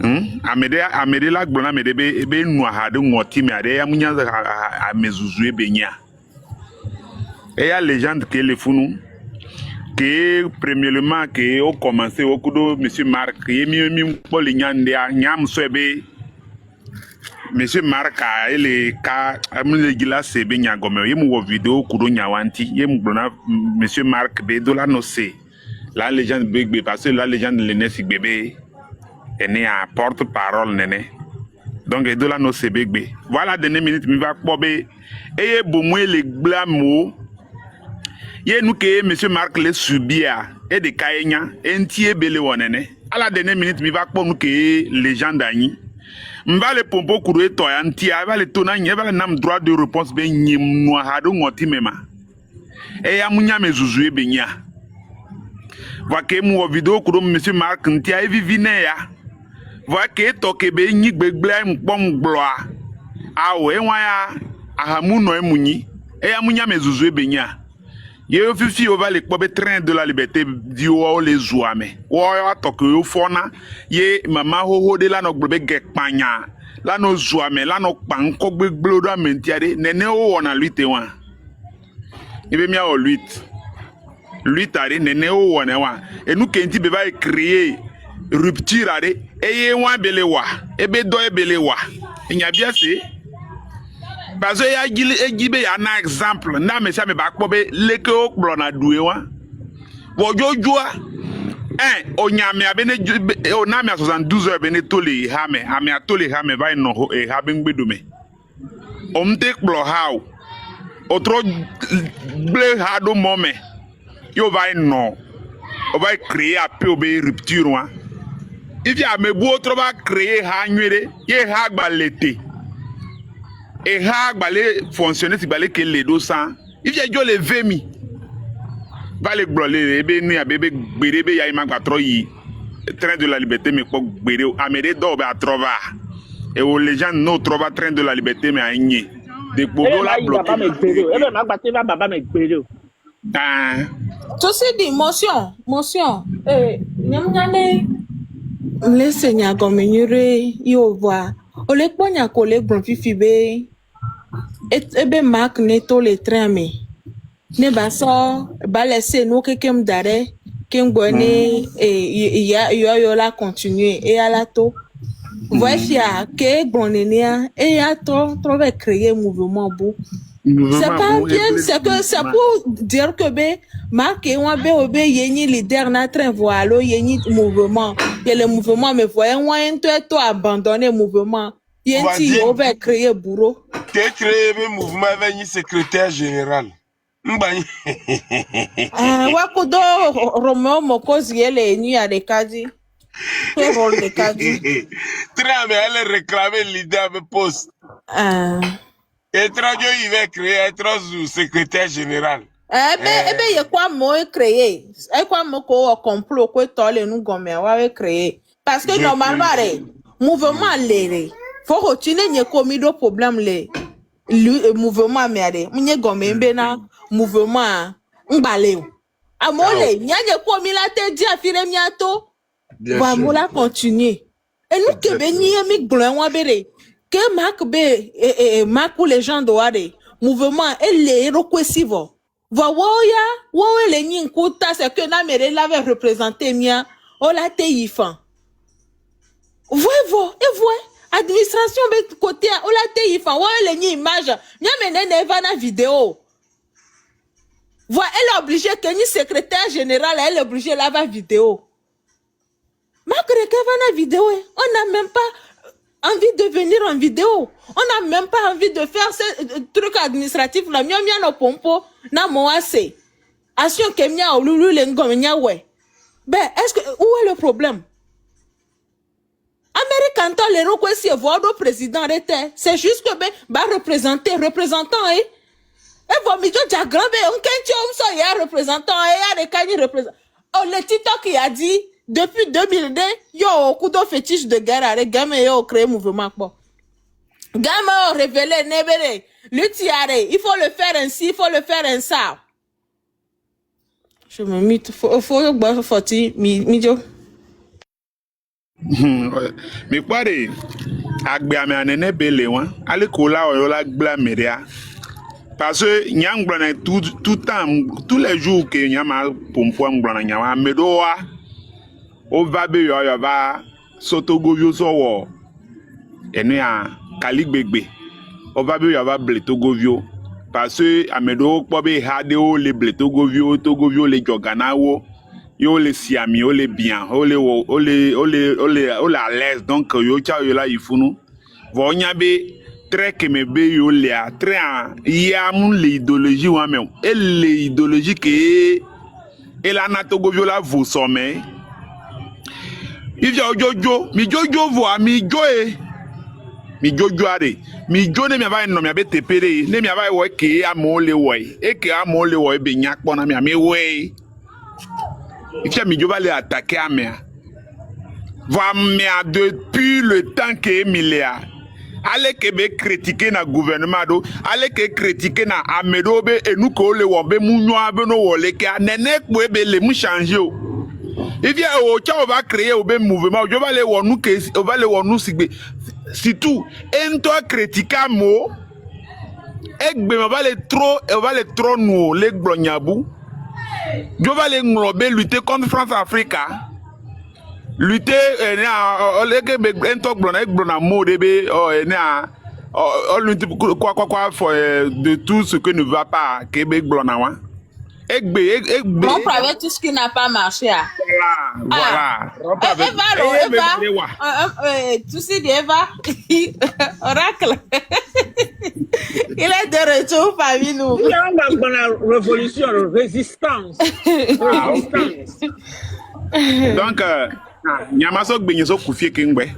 Amede la gblona amede be nu aha de ngoti me ade ya munya amezuzu ebenya. Eya légende que le funu que premièrement que au commencé au kudo monsieur Marc mi poli nyande nyam so ebe monsieur Marc a ele ka amule gila se be nyagome yemu wo video kudo nyawanti yemu gblona monsieur Marc be do la no se la légende big parce que la légende le nesi bébé est né à porte-parole nene. Donc de la no se big voilà dernière minute mi va kpobe eye bomwe le glamo ye nous que monsieur Marc le subia et de kaenya entie bele wonene à la dernière minute mi va kpo nous que légende ani mba le pompo kuru to antia va le tona nye va le nam droit de réponse be nyim no hado ngoti mema e ya munya mezuzu be nya va ke mu video kuru monsieur Marc ntia e vivine ya va ke to ke be nyi gbegble mpom gloa awe nwa ya ahamu no emunyi e ya munya mezuzu be nya ye fifi o va le kpobe train de la liberté di o les zouame o ya to ke o fona ye mama ho de la no gbe gekpanya la no zouame la no pan ko gbegble do amentiade nene o wona luite wa ibe mia o luite are nene o wona wa enu kenti be va créer rupture are eye wa bele wa ebe do ebele wa nya bia se parce que ya gili ejibe ya na exemple na me sa me ba kpobe leke o kplo na duwe wa wojojua onyame abene o na me 72 heures bene tole hame ame atole hame vai no e ha be ngbedume omte kplo hawo otro ble hado mome yo vai no o vai créer apé obe rupture wa if ya me bu otro ba créer ha nwere ye ha gbalete et ha balé fonctionner si balé que les 200 il vient jo le vemi balé blolé ebe nu ya bebe gbèrebe ya ima patro yi train de la liberté me ko gbèré amede do ba trova et aux légende no trova train de la liberté me agné de bobo la bloqué ebe ma gba te baba me gbèré ah to see the motion nyamnyane mlese nyagomenyure yowa ole kponya ko le gbon fifi be ebe Marc neto le train me ne ba so ba laisser nous quelqu'un d'arrêt kengone yo la continuer et à la to voici à que bonenia et à trop créer mouvement beau c'est pas bien c'est pour dire que be Marc et moi be yeni leader na train voilà yeni mouvement et le mouvement me voyez moi to abandonner mouvement yenti on va créer bourreau que créer un mouvement avec un secrétaire général. Wakudo Romeo Mokozi ele ni à des cadres. Quel rôle de cadre? Très bien, elle réclamait l'idée de poste. Et Tradio, il va créer un secrétaire général. Il y a quoi moi créer? Et quoi moi ko complot ko tole nous gomme wa créer. Parce que normalement mouvement léré. Faut retirer n'y commis de problème les mouvement merde. M'y gomme bena mouvement m'balé. Amole, n'y a commis la tête dit affirmer miato. Va moula continuer. Et nous que béni mi blanc wa béré. Que Marc be Marc pour les gens doare mouvement et les requessive. Va woya les nyin kuta c'est que na mere l'avait représenté mia o la te yifan. Voyez et voyez administration be côté o la te yifan wo les nyin image mia menene va na vidéo. Voyez elle est obligée que ni secrétaire général elle est obligée la va vidéo. Marc va na vidéo on n'a même pas envie de venir en vidéo. On n'a même pas envie de faire ce truc administratif là. Mia no pompo na moase. Action kemia olulu lengomnya we. Ben est-ce que où est le problème? Américain les requêtes voir le président était. C'est juste que ben représentant et vos milieux diagramme on kenchi on so ya représentant et ya rekani représentant. Oh le TikTok qui a dit depuis 2002 yo kudo fétiche de guerre avec gamme yo créé mouvement quoi. Gamme révélé nebere l'utiare il faut le faire ainsi il faut le faire ainsi. Je me mis faut mi mi kware agbe ame anene bele wa ale ko la o la gbla meria parce que nyam gbana tout temps tous les jours que nyama pompo gbana nyama medoa o va be yo va sotogovio so wo enu a kaligbegbe o va be yo va ble togovio parce que amedo kpo be hade o le ble togovio le jogana wo yo le siami o le bien o le à l'aise donc yo cha yo la ifunu vo nya be très que me be yo le a très ya mun le idéologie wa me et le idéologie que et la natogovio la vous sommet if yo jojo mi jojo vo mi joe mi jojo are mi jo ne mi ava no mi abe tepere ne mi ava wo ke amole wo e ke amole wo be nya kpo na mi ame we if mi jo va le attaquer à mer va me depuis le temps que Emilia allez que be critiquer na gouvernement do allez que critiquer na amedo be enu ko le wo be munyo abe no wo le ke nene kpo be le mu changer o if ya o cha o va créer o be mouvement o va le wo nu ke o va le wo nu sigbe surtout en toi critiquer mo egbe on va le trop nous les glonyabu je vais les nglober lutter contre France Africa lutter en toi glona mo debe quoi de tout ce que ne va pas Québec glona wa egbe Mon problème tout ce qui n'a pas marché voilà Eva tu sais Eva oracle il est de retour parmi nous Il y a une révolution, résistance. Donc nyamaso gbenye so kufie kengbe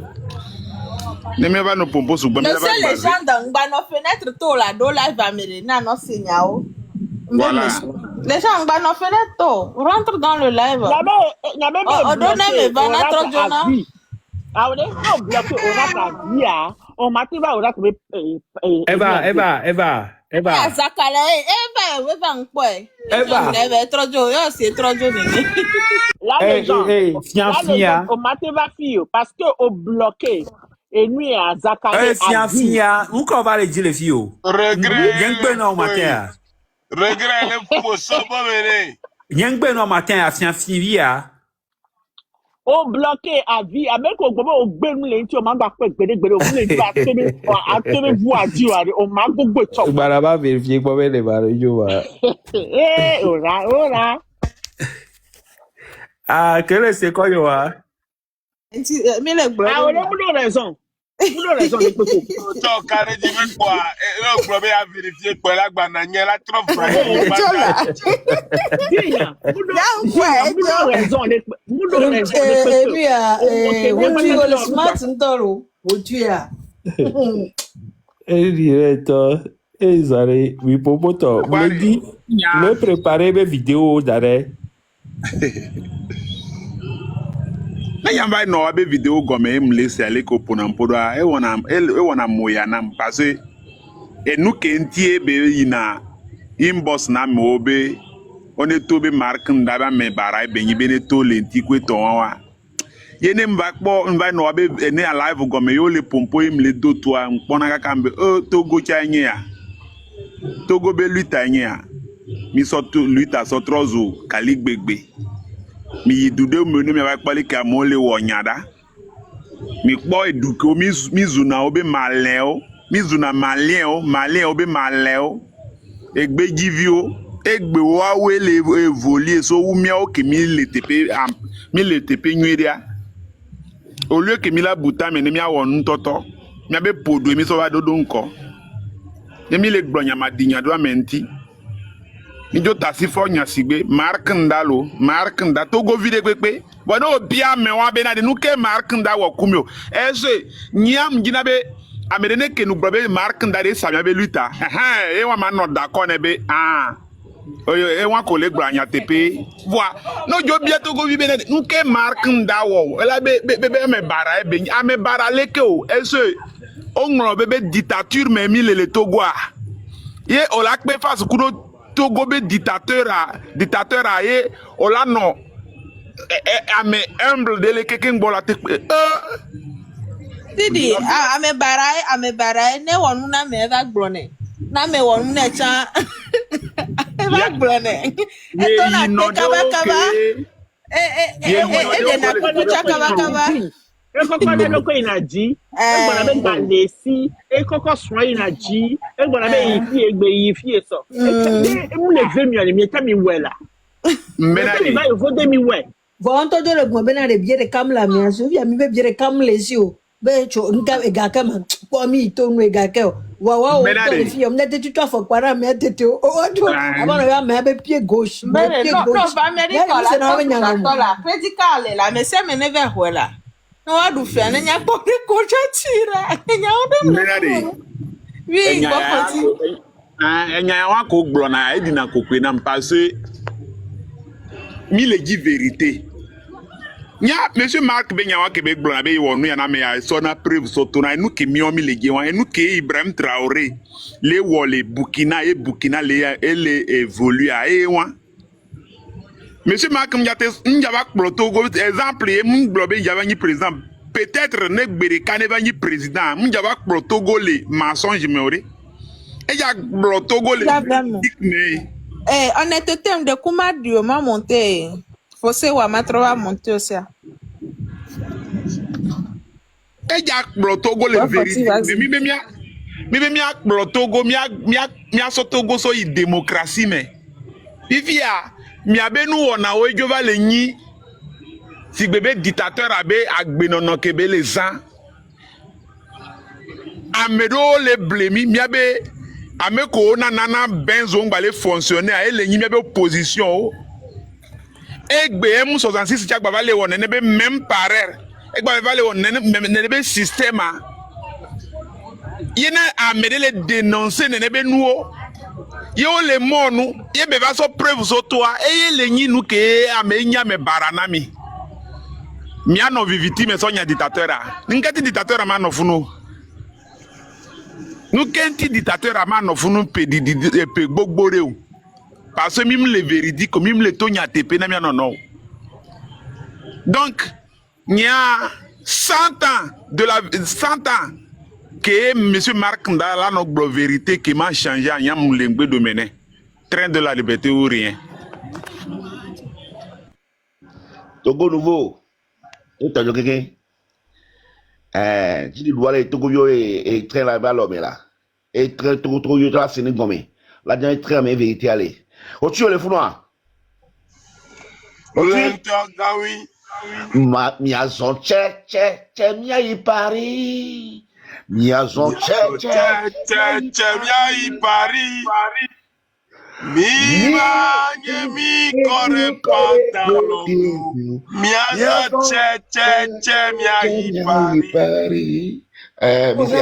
ne me va no pompo su gbemi les gens dans nos fenêtres tout là do live américain non signal voilà les gens dans nos fenêtres tout rentre dans le live on donne mes bananes trop jona ah on est bloqué on a ta vie on m'a dit va on a trouvé Eva. Zakala Eva nkwe Eva trop jona c'est trop jona là les gens on m'a dit va fille parce que au bloqué et nuit à Zakala Fia où qu'on va les dire les filles Regret no matin le poisson bon Nyangbe no matin à Fia au bloqué à vie avec au gobe au gbenu le nti o ma gba pe gbede o le gba atebe vous a dit o ma gbogbo chop Baraba vérifier quoi les baro yo wa. Ora ah quel c'est quoi yo wa mais les bro on a raison de peko to carré di me quoi e o globe a vérifier quoi la gba na yen la trop vrai bien raison le smart ndoro otua Directeur, Zare, oui, Popoto, me dit, me préparer mes vidéos d'arrêt. ayamba no abe video gome mlese ale ko ponampodo e wona moya nam parce e nu kentie be yina inbox na me obe one to be mark ndaba me bara be nyi be ne to lenti kweto wa yene mba no abe ene live gome yo le pompo imle do to a mpona kaka mbe togo cha nye ya togo be luta nye ya mi so to luta so trozo kaligbegbe mi yidude menu mi va kpali ka mo le wo nyada mi kpo eduko mi zuna obe maleo mi zuna malien obe maleo egbe jivio egbe wa we le évoluer so wu mi o ke mi le tepe nwiria au lieu que mi la buta me ne mi awon ntoto mi abe podo mi so ba dodo nko mi le gbronya madinya do amenti Ijo tasi fo nyasigbe mark nda togo vide pepe bono bia me wa be na de nuke mark nda wo kumyo ese nyam ginabe amedene ke nu brobe mark nda de samia be luta e wa ma no da ko ne be oyo e wa ko le gbanya tepe voi no jo bia togo vide na nuke mark nda wo ela be me bara e be ame bara leke o ese o ngro bebe dictature me mi le Togo ye o la pe face kudo Togo be dictateur a ye olano ame humble de le keke ngbola te Didi, ame barai, ne wonu na me eva glone. Na me wonu na cha. Eva glone. Eto na te kaba. De na kucha kaba. Ekoko de loko inaji, egbona be gbalesi, ekoko swan inaji, egbona be yifi so. Emu le vemi ani mi tami wela. mbena Mi ba yo vode mi we. Bon to jole gbo bena de biere kam la mi aso ya mi be biere kam le si o. Be cho nka e ga kam po mi to nu e ga ke o. Wa o to fi o mne te tu afọ kwara mi tete o. O to abana ya me be pie gauche. No, ba medical la critical la me se me neve huela. No adu fe na nya po de ko tira. Nya odo. mbena de Oui, bon enya wa ko gblɔ na edi na kokwe na parce que mi le di vérité nya monsieur Mark be nya wa ke be gblɔ na be wo nu ya na me ya so na preuve so to na nu ke mi o mi le gi wa nu ke Ibrahim Traoré le wo le Burkina le ele évolue a e wa monsieur Mark mjate njaba kplɔ Togo exemple e mu gblɔ be jaba ni président peut-être ne gbere ka ne ba ni président mjaba kplɔ Togo le mensonge me ore et ya kplɔ Togo le honnêteté de kuma dio ma monter. Faut se wa ma trova monter aussi. Et ya kplɔ Togo le vérité mi be mia kplɔ Togo mia so Togo so yi démocratie me vivia mia be nu wona o ejo va le nyi si bebe dictateur abe agbenono kebe les gens amedo le blemi mia be ameko na nana benzo ngba le fonctionner a ele nyi mia be opposition o egbe emu 66 chagba va le wona ne be même parer egba va le wona ne be système a yena amede le dénoncer ne be nuo yo le monu ye be va so preuve so toi e ye le nyi nu ke ame nya me barana mi ano viviti me so nya dictateur a ngati dictateur a ma no funu nu kenti dictateur a ma no funu pe pe gbogbore o parce que mim le véridique mim le to nya tepe na mi no no donc nya 100 ans de la 100 ans que monsieur Mark Ndala no glo vérité qui m'a changé à Nyam Lengbe domaine train de la liberté ou rien Togo nouveau Togo quelqu'un tu dois aller Togo yo et train là bas l'homme là et train Togo yo là c'est une gomme la dernière train mais vérité aller au tu le founoir mia zon che mia y Paris mia zon che mia y Paris mi ma mi corre pantalon mia zon che mia y Paris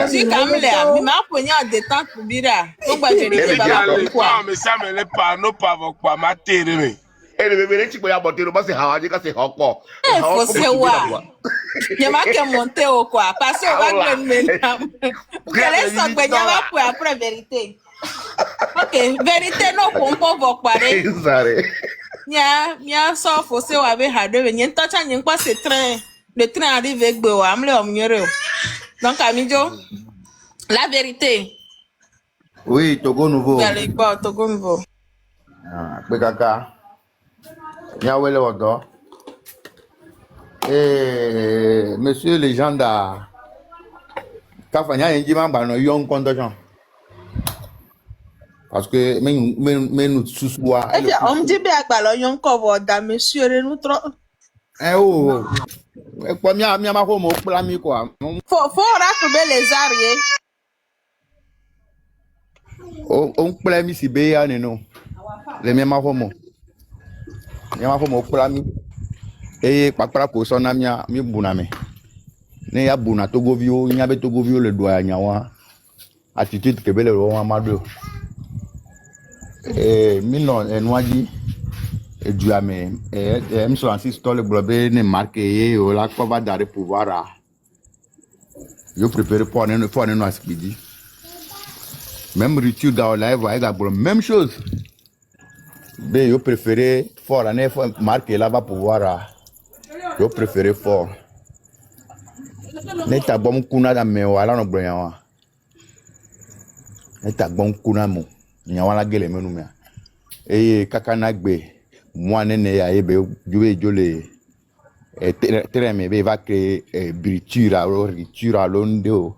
si kamle mi ma ponya de temps kubira o gba vérité baba quoi mais ça me le pas no pas quoi ma tere me ele bebê tipo ya botero mas se hawaje ka se hoko você wa ye ma ke monter o quoi parce que va gwen maintenant quelle so gbe nya va pour après vérité OK vérité no ko mpo vo pare Zare nya so você wa be ha do nyen to cha nyen kwa se train le train arrive gbe wa amle o mnyere o donc amijo la vérité oui Togo nouveau allez pas Togo nouveau pe kaka Nya wele wodo monsieur légenda ka fanya yenji ma gba no yon condition parce que men susua e je on dit be agba lo yon cover da monsieur re nu tro o e po mi ma ko mo pla mi quoi faut rattraper les ariés on pla mi si be ya nenu le mi ma ko mo Nyama fo mo kula mi pakpara ko so na mi buna me ne ya buna Togo vio nya be Togo vio le doya nyawa attitude ke bele ro wa mado mi no enwaji du ame M66 tole globe ne marqué o la ko va dare pouvoir a yo préfère pour no aspidi même rituel dans live avec la même chose. Ben, yo préféré fort année marquer là va pouvoir Je préfère fort. Neta bom kuna da me wala no bronya wa. Neta bom kuna mo. Nya wala gele menu me. Kaka na gbe. Moi nene ya ebe jole très mais va créer briture alors riture alondo.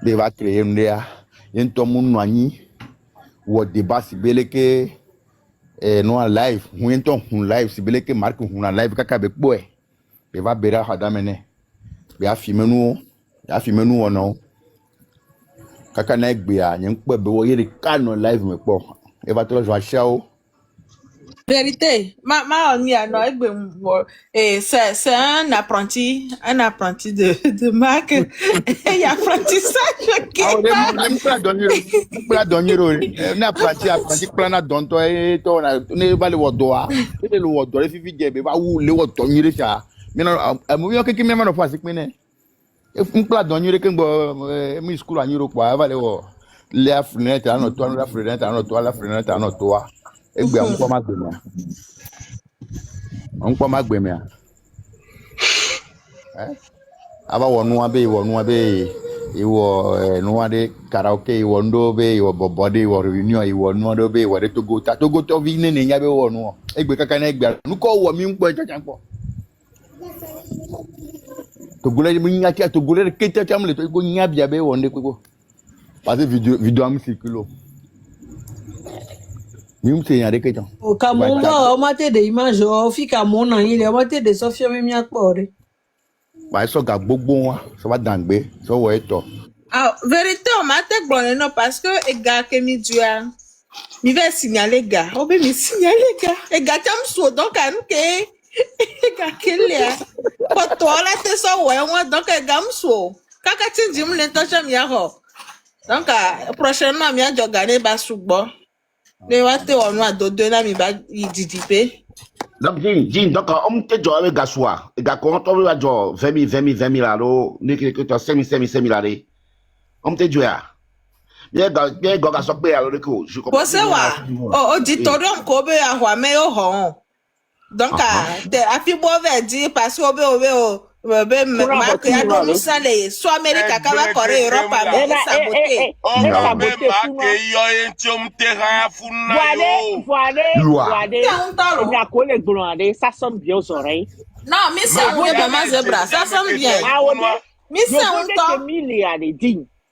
Be va créer ndea. Yen to mun nwani wo débat si beleke no live. Yen to hun live si beleke marque hun live kaka be boy. Be va bera hadamene. Be afime nu ono kaka na egbe a yen pe be wo yere kanu live me po e va to jo shao Vérité, on y a non, c'est un apprenti de Marc. Et apprentissage qui pas doniro na apprenti plana don to e to na ne ba le wodo a le wodo le fifi je be ba wu le wodo nyire sha mi na mo yo keke mi ma no fasi pin un plat doniro ke ngbo mi school anyiro kwa va le wo le afrinete ano to la frenete ano to la frenete ano to a egbe nko ma gbe me aba wonu abe iwo no de karaoke iwo ndo be iwo bobode iwo reunion iwo no do be iwo de togo to vi ne nya be wonu egbe kaka na egbe nu ko wo mi npo chacha npo togo le mi nya ti togo le kete cham le to go nya bia be wonde ko parce video am circulo au Cameroun, on m'a dit des images, on fit Cameroun, il y a moitié de Sophia même à quoi. Bah, ça va beaucoup, ça va d'angber, ça va être. Ah, vérité, on m'a dit bon, non, parce que les gars qui me disent, il va signaler les gars, on va me signaler les gars, les gars qui me sont donc à nous que, les gars qui l'air, pour toi là, t'es ça, ouais, moi, donc les gars me sont, quand tu dis, me l'intention, donc, prochainement, je vais gagner bas sous bon. Les water on a deux là mi ba ididipé. Donc donc on te jo avec gaswa et ga ko to wa jo 20 là lo ni que to 5 là dé on te jo ya bien ga so pe alors que je comprends. Bose wa auditorium ko be ahwa me yo hon. Donc a fi bo ve di parce obe ma que ya do misale so America ka ba kore Europe mais saboter. Ça sonne bien aux oreilles. Non, mais ça maman zebra, ça sonne bien. Mais ça on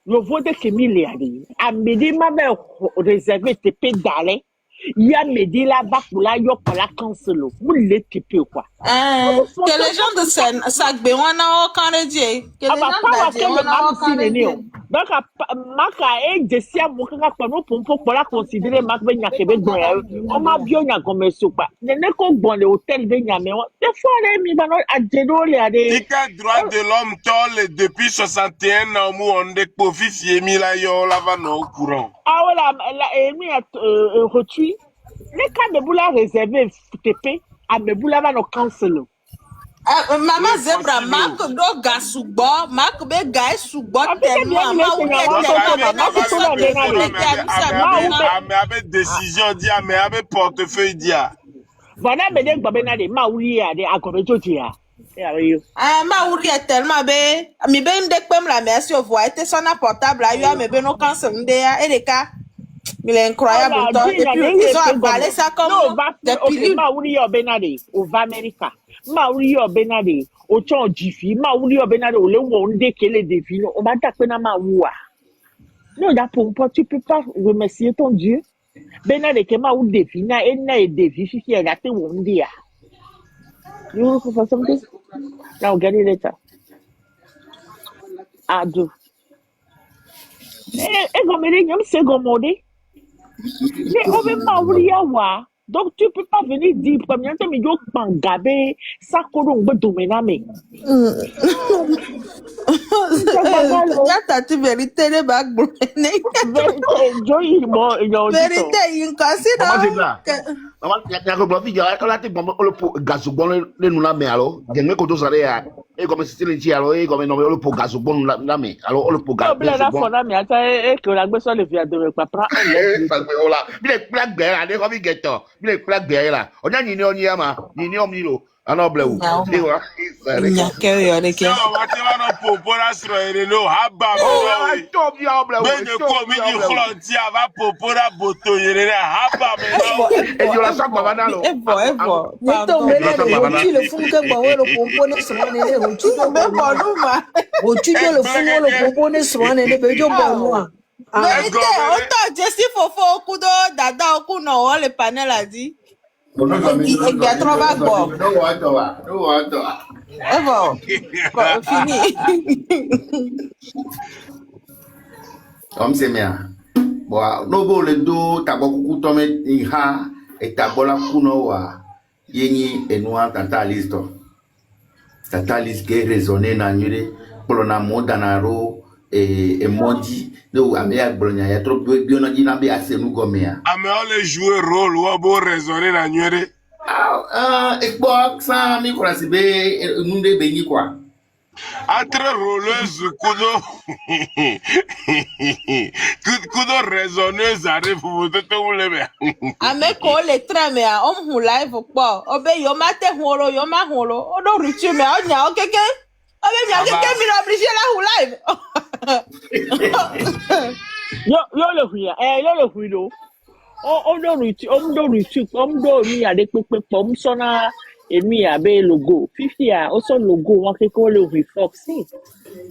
le vote que milliards à midi ma mère réservé tes pédales. Il y a midi là-bas pour la yo pour la cancelo. Vous l'êtes peu quoi. Que les gens de Sagbe on a aucun dieu. Que les gens de donc maka e desia mo kaka pano pompo pour la considérer mak be nya kebe don ya on ma bio nya comme soupa ne ko bon le hôtel be nya me des fois les mi bano adjero le ade tika droit de l'homme tole depuis 61 ans mu on de profit mi la yo la va no courant ah voilà la mi retweet les cas de boula réservé TP à me boula va no cancel. Maman zebra mark do gasugbo mark be guy sugbo tellement ma ou mais avec décision dia mais avec portefeuille dia voilà mais les babena de ma ouli ya de akobejo dia ma ouli tellement be mi be ndek pem la merci au voir était son portable yo me be no cancel ndea et les cas il est incroyable et puis ils ont avalé ça comme des pilules ma ouli yo benade au America ma ouli yo benade o chon jifi ma ouli yo benade o le wo nde kele defi on va taper na ma oua non da pour tu peux pas remercier ton Dieu benade ke ma ou defi na e na e defi fi e ga te wo nde ya you look for something now get it later ado go me nyam se go mode mais on veut ma ouli ya wa. Donc, tu ne peux pas venir dire, premièrement, mais yo bangabé, ça qu'on veut dominer, mais. Tu vérité, les bagues brûlées. Vérité, il casse là. Maman, il y a un profil, il y a un gazobon, les nous la met alors. Il y a un côté de ça, et comme si c'était le alors, et comme on pour gazobon la met. Alors, on le pour gazobon. La fois, mais attends, et que la gbèsè le vient de papa. Il est plaque derrière, il est comme il guette. Il est plaque derrière là. On a ni on y a ma, ni on milo. Ano bleu. Ewa. Nyake yo de ke. No, whatever no popora sro no haba me Oh, no I we. top ya bleu. Ben ko mi di khlanti ava popora boto yere haba me no. Et je la sens pas dans l'eau. Evo. Neto Benade, Ochi le fun ke gbawe lo pompo ne swane ne Ochi do Me bonuma. Ochi do le fun lo pompo ne swane ne bejo bonu a. Verité, autant Jessie Fofo okudo dada okuno o le panel a dit. Ebi atroba gbo. Evo. Fini. Comme c'est bien. Bon, no bo le do taboku tome iha e tabola kuno wa yenyi enua tata listo. Tata list ke raisonner na nyure polo na moda na ro e mondi no amea gbronya ya trop bi ona ji na be asenu gomea. Ame ole jouer rôle ou bo raisonner na nyere. Xbox mi kora sibe nunde benyi kwa. Entre rôleuse kudo raisonneuse arrive pour te oulebe. Ame ko le trame a hu live po. Obe yo mate horo yo ma horo. O do ritu me onya okeke. Obe mi okeke mi no oblige la hu live. Yo le huya. Yo le huido. O do mi ade pepe pom sona emi abe logo 50 a also logo won keko le hui foxy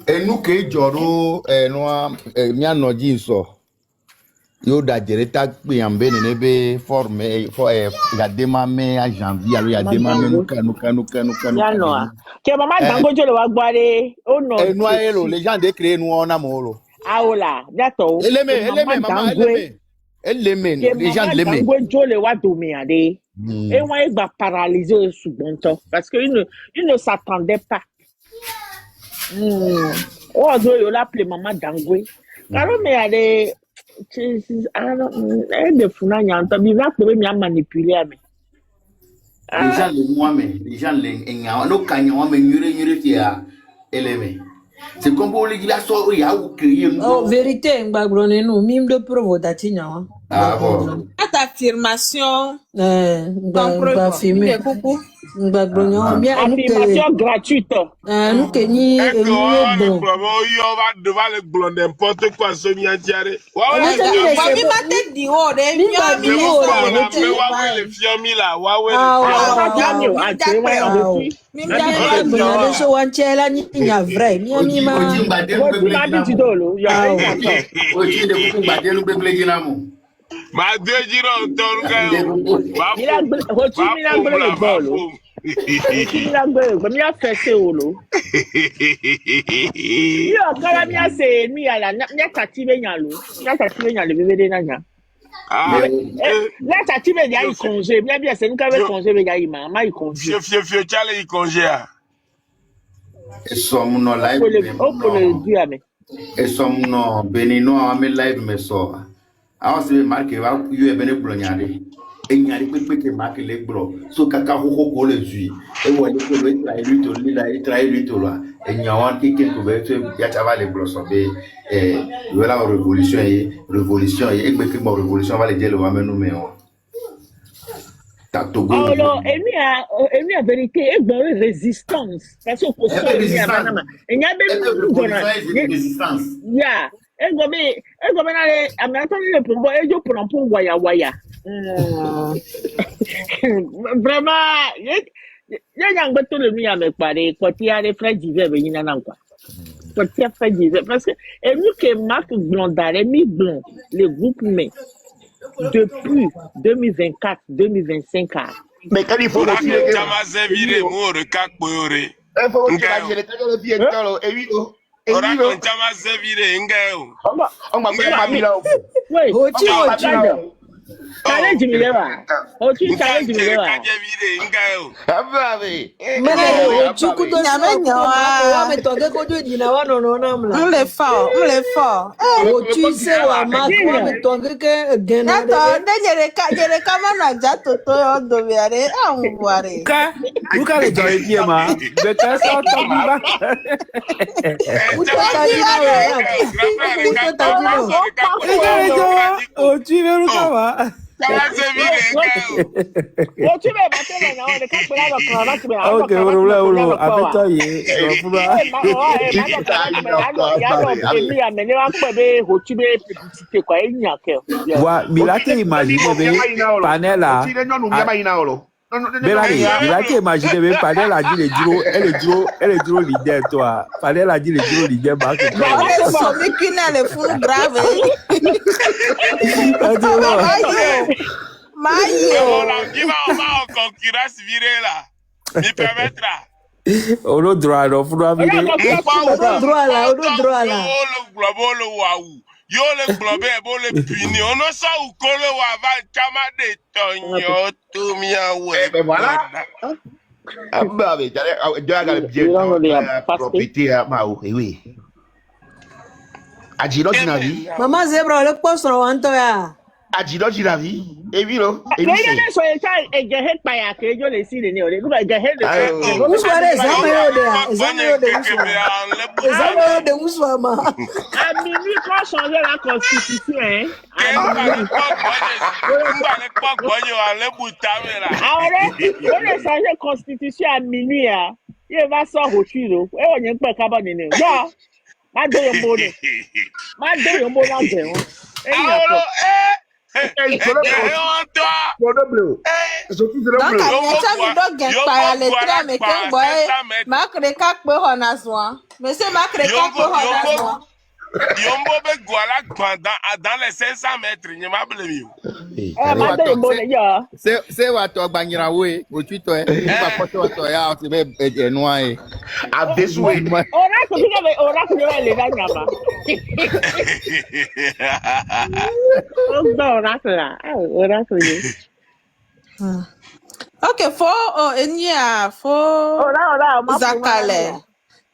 Enu ke joro no mi anoji nso. Yo da jereta pe ambe ne be forme ya dema me a janvier ya dema me nuka. ya no a ke mama dango jo le wa gbare o no Enu aero les gens de créer nous na moro. aola dato Eleme mama eleme les gens de l'aimer. dango jo le wa do mi ade et moi il va paralyser sugbon to parce que il ne s'attendait pas. Oh do yo l'appelle maman dangwe karo me ade de funa nyanta bi va ko me manipuler ami Les gens les moi mais les gens les enga no kanya wa me nyure tia eleme. C'est comme pour les gars so ya ou créer Oh, vérité, Mbagbroné, nous, mime de provo d'Atignan. Ah bon. Cette affirmation. Filmé. Mbagbroné, bien, affirmation gratuite. Nous, Kenny, Yo va devant le blond n'importe quoi ce mi entière. Wabi mate di o de mi le fiomi là, ma deux giro Alors c'est marqué va you e bene blonyade e nyari pepe marqué le bro so kaka hoko ko le zui e wo le ko le trai lui to la e nyawan ki ken ko be ya chava le bro so be voilà révolution e be ki mo révolution va le dire le va menu me o ta togo oh non emi a vérité e gbo résistance parce que ko so emi a manama e nya be résistance yeah ego be na le ameatoni le pombo ejo pompo waya vraiment ya yang betul mi ame pare ko ti are frère diver be yina na kwa ko ti frère diver parce que et nous que Marc Blondare mi blond le groupe mais depuis 2024 2025 mais quand il faut la chama servire mo re kakpoore il faut que le le bien tolo e wi o ora kon chama servire ngeo on va faire mamila o oui Ochi challenge mi lewa Ochi challenge mi lewa ababe Ochi kudo wa me toge ko do dina wa no na mla. On le fort. Ochi se wa ma ko me toge ke gena de. Nato de ka mana ja toto yo do biare amware. Uka le joy pie ma. De ka so to bi ba. Uta ta O ti veru ka wa. c'est viré. Tu me battais maintenant, on est quand tu l'as encore, tu me l'as Ok, voilà, avec toi, il a imaginé, mais Panel a dit les duro, elle est duro leader, toi. Panel a dit les duro leader, On est sommé qu'une elle est full grave. Qui va en concurrence virée là? Me permettra. On a droit, non, faut pas virer. droit là. Yo le globe bo le puni ono sa u kole wa va chama de tonyo tu mia we. Ben voilà. Ah bah mais je regarde bien propriété à Mao. Oui. Adjilo Jinavi. Maman Zebra, le poste sur Antoya. Adjilo Jinavi. Et oui, non. Et Mais oui. il y a des soins et j'ai pas ya que je les signe ne ole. J'ai Vous soirez Zamayo de Ouswama. à minuit quand changer la constitution hein. Ahora, on a changé la constitution à minuit hein. Il va sortir au chiro. Et on y a pas capable de ne. Ya. Ma de yombo. Ma de yombo là dedans. Donc, il y a pas les trains, mais qu'un boy, Macré 4 peu on a soin. Mais c'est Macré 4 peu on a soin. Yombo be Guala dans les 500 mètres, il m'a blé. Ma de yombo ya. C'est what to Bangira way, où tu te pas porter toi ya, tu es noyé. à déjouer. Oracle les gagnama. Oracle. Ok, faut Zakale.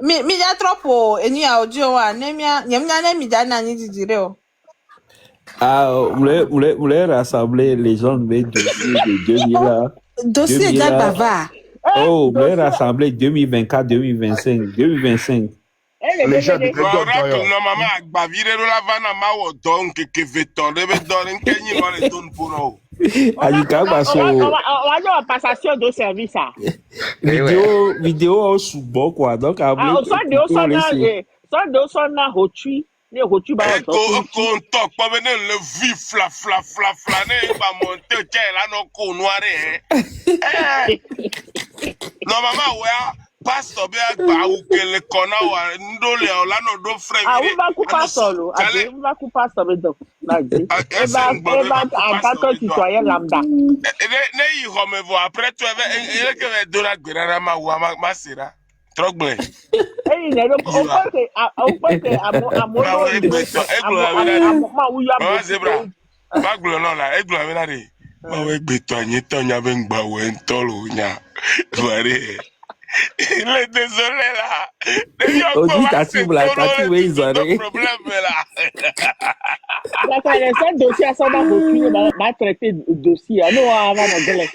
Mi ya trop eni audio wa nemia nyamnya ne mi dana ni didire. Ah, vous voulez rassembler les gens de dossier de 2000 là. Dossier de Bava. Oh, vous voulez rassembler 2024, 2025, 2025. Les gens de normalement, Bavire la vana mawo donc que veton debe donner kenyi no le don pour nous. Alika baso. On va passation de service ça. Vidéo sous bon quoi. Donc on sort na hotu, ne hotu ba on talk pas venir le vif fla ne ba monter tiens là non ko noiré. Normalement ouais pastor be agba ou que le kona wa ndole la no do frère. Ah on va couper pastor on va couper pastor be donc. Et va en citoyen lambda. Ne y me voir après tu il que me donner grara ma ou ma sera. Trop bien. Eh ne on peut que à mon ma zebra. Ba glo no la e glo me na re. Ma we gbe to anyi to nya be ngba we ntolo nya. Ware. Il est désolé là. On dit Tati oui, ils ont rien. Problème là. D'accord, les seul dossier à ça va reculer, va traiter le dossier. Non, avant de gueuler.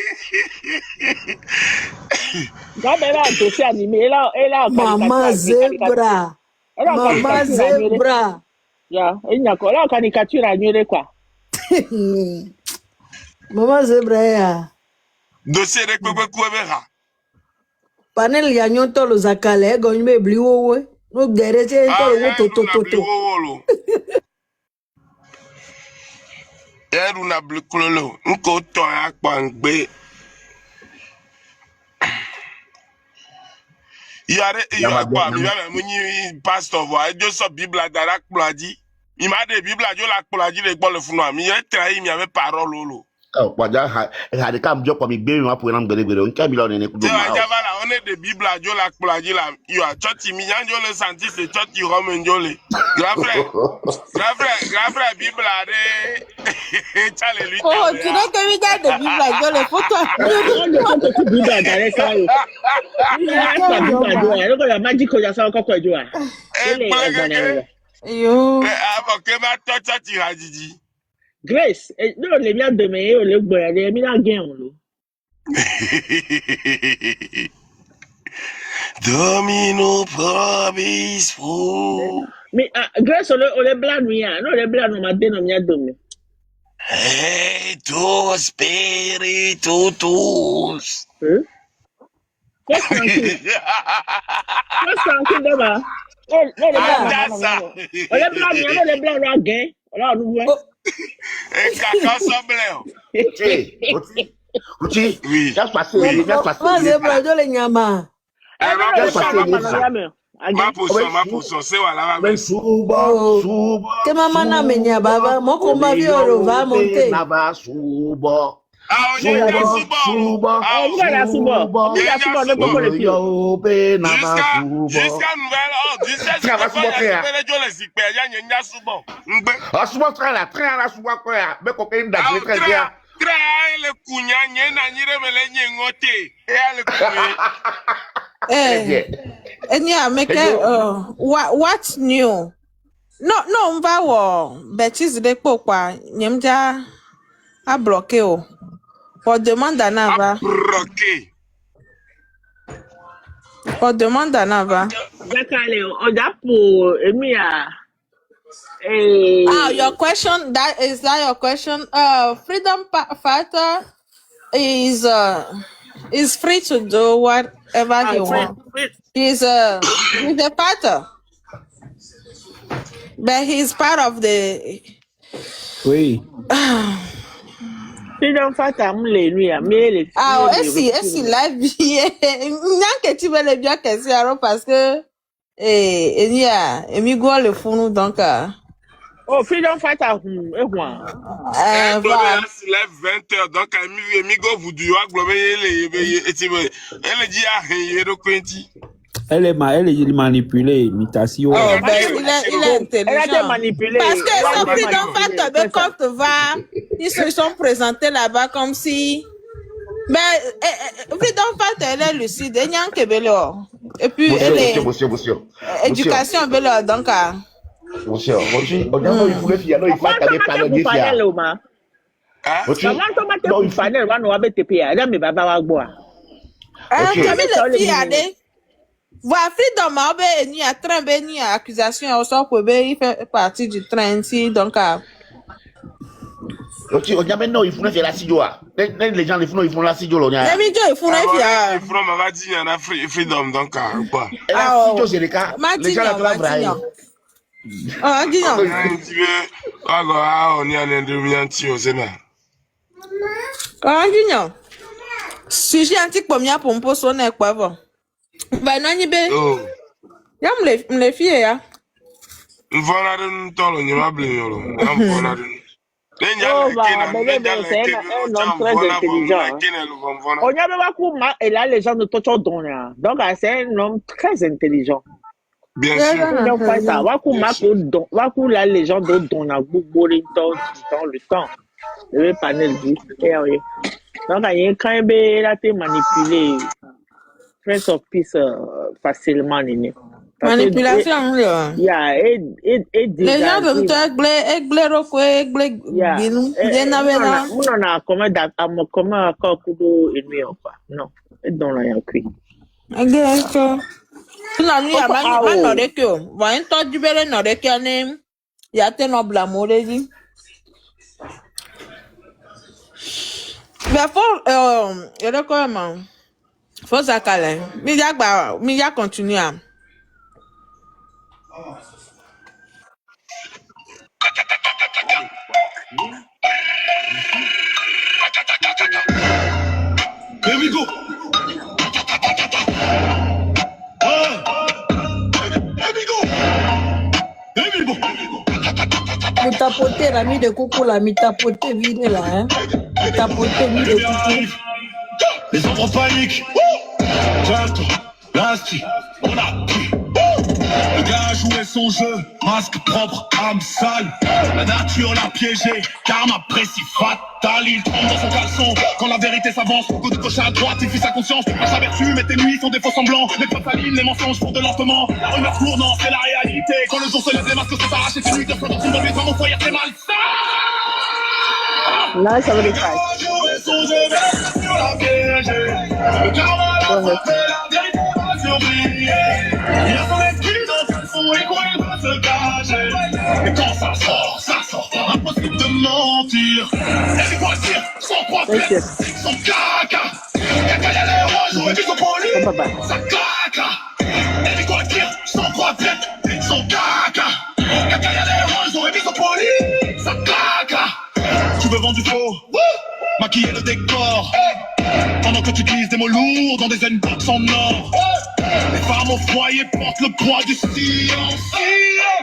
Quand même un dossier animé, là, Maman Zebra. Maman Zebra. Ya, il y a quoi là, caricature annulée quoi. Maman Zebra ya. Dossier de quoi Panel ya nyonto lo zakale go nyme bliwo we no gere che to to eru na bliklolo nko to ya pangbe yare pa mi ba mu ni pastor vo ajo so bible dara kplaji mi ma de bible ajo la kplaji le gbo le funu ami ye trahi mi ave parole lolo. Oh, waja ha de kam jo ko mi gbe wa po na gbere on ka mi lo ne ku do ma. Ja vala on est de bible ajo la kplaji la yo a choti mi yanjo le santi se choti rome njole. Grand frère bible are chale lui. Oh, tu n'as que mi de bible ajo le photo. On ne peut bible dans ça. Il y a la magie ko ya sa ko jo a. Yo. Avant que ma choti hajiji. Grace, non, les miens de mes les boys, les miens gagnent. Domino promise pour. Mais Grace, on est blanc, non, les blancs, on m'a dénommé à dominer. Hey, tous, spiritus. Qu'est-ce tranquille? Qu'est-ce tranquille d'abord? Les blancs, Adassa. les blancs, là, gain. Alors, nous voyons. Et caca semblait. Kuti, Oui. viens passer, Mas viens passer. é pra dole nyama. Ma pousson, c'est voilà. Mais suba. Que mama na menya baba, moko mavi oro va monter. Nava suba. Ah, on est là, Suba. Ah, On est là, Suba. On est là, Suba, on est beaucoup les pieds. Jusqu'à nouvelle ordre, jusqu'à ce que Ah, suba train là, suba quoi? Mais coquin d'agir très bien. Yeah, make what's new? No, mba wo betis de kwa nyemja a bloqué o. On demande à Nava. On demande à Nava. Your question, that your question? Freedom fighter is free to do whatever he wants. He's a fighter, but he's part of the. Oui. Freedom fighter, lui, mais est-ce la vie? N'a que tu veux le bien que c'est alors parce que il y a Emigo le fou donc. Oh, freedom fighter, voilà. 20h, donc Emigo vous doit Elle est manipulée, imitation. Oh, ben, il est intelligent. Elle a été manipulée. Parce que ce freedom fighter de Côte va, ils se sont présentés là-bas comme si. Ben, freedom fighter, elle est lucide. Elle n'y a que Bélo. Et puis, elle est. Éducation Bélo, donc. Monsieur, il faut que il faut voilà, freedom a ni à train ni à accusation au sort pour il fait partie du train ici donc on a maintenant il faut faire la sidio les gens ils font la sidio là mais il faut faire m'a dit il y en a freedom donc quoi la sidio c'est le cas les gens la travaillent ah dis non on y a un demi-anti au Sénat ah dis non sujet antique pour moi pour me poser quoi bon ben non ni be ya me fie ya mvona de ntolo nyama blimyolo mvona de on y a même et là les gens de Tocho Dona donc c'est un homme très intelligent. Bien sûr. Donc ça Waku là les gens de Dona dans le temps le panel dit donc il y a quand même la été manipulé Friends of Peace facilement manipulation yeah les gens veulent comment encore kudo ennemi quoi non et dans la yakui non ni amani no de que va en du bele no de que ne ya te no blamo de di before you know comment faut ça calé mi ya continuer Here we go. Mi tapoter la mi de coucou la mi tapoter vide là hein. Mi tapoter mi de coucou. Les enfants paniquent. L'insti, on a pris. Le gars a joué son jeu, masque propre, âme sale. La nature l'a piégé, karma précis fatal. Il tremble dans son caleçon quand la vérité s'avance. Coup de gauche à droite, il fuit sa conscience. Tu penses sa vertu, mais tes nuits sont des faux semblants. Les preuves s'alignent, les mensonges font de lentement. La rumeur court, non, c'est la réalité. Quand le jour se lève, les masques se s'arrachent et tes nuits de flot dans une mauvaise dans mon foyer, c'est malsain. Là, ça va les faire. Le karma l'a frappé, la vérité va surbriller. Il a son esprit dans le fond et quoi il va se cacher. Et quand ça sort, impossible de mentir. Et c'est quoi dire sans quoi faire, sans caca. Caca y'a les roches, j'aurais dû s'en polir. Ça caca. Et c'est quoi dire sans quoi faire, sans caca. Caca y'a les roches, j'aurais dû s'en polir. Ça caca. Tu veux vendre du faux, maquiller le décor, pendant que tu glisses des mots lourds dans des inbox en or. Les femmes au foyer portent le poids du silence.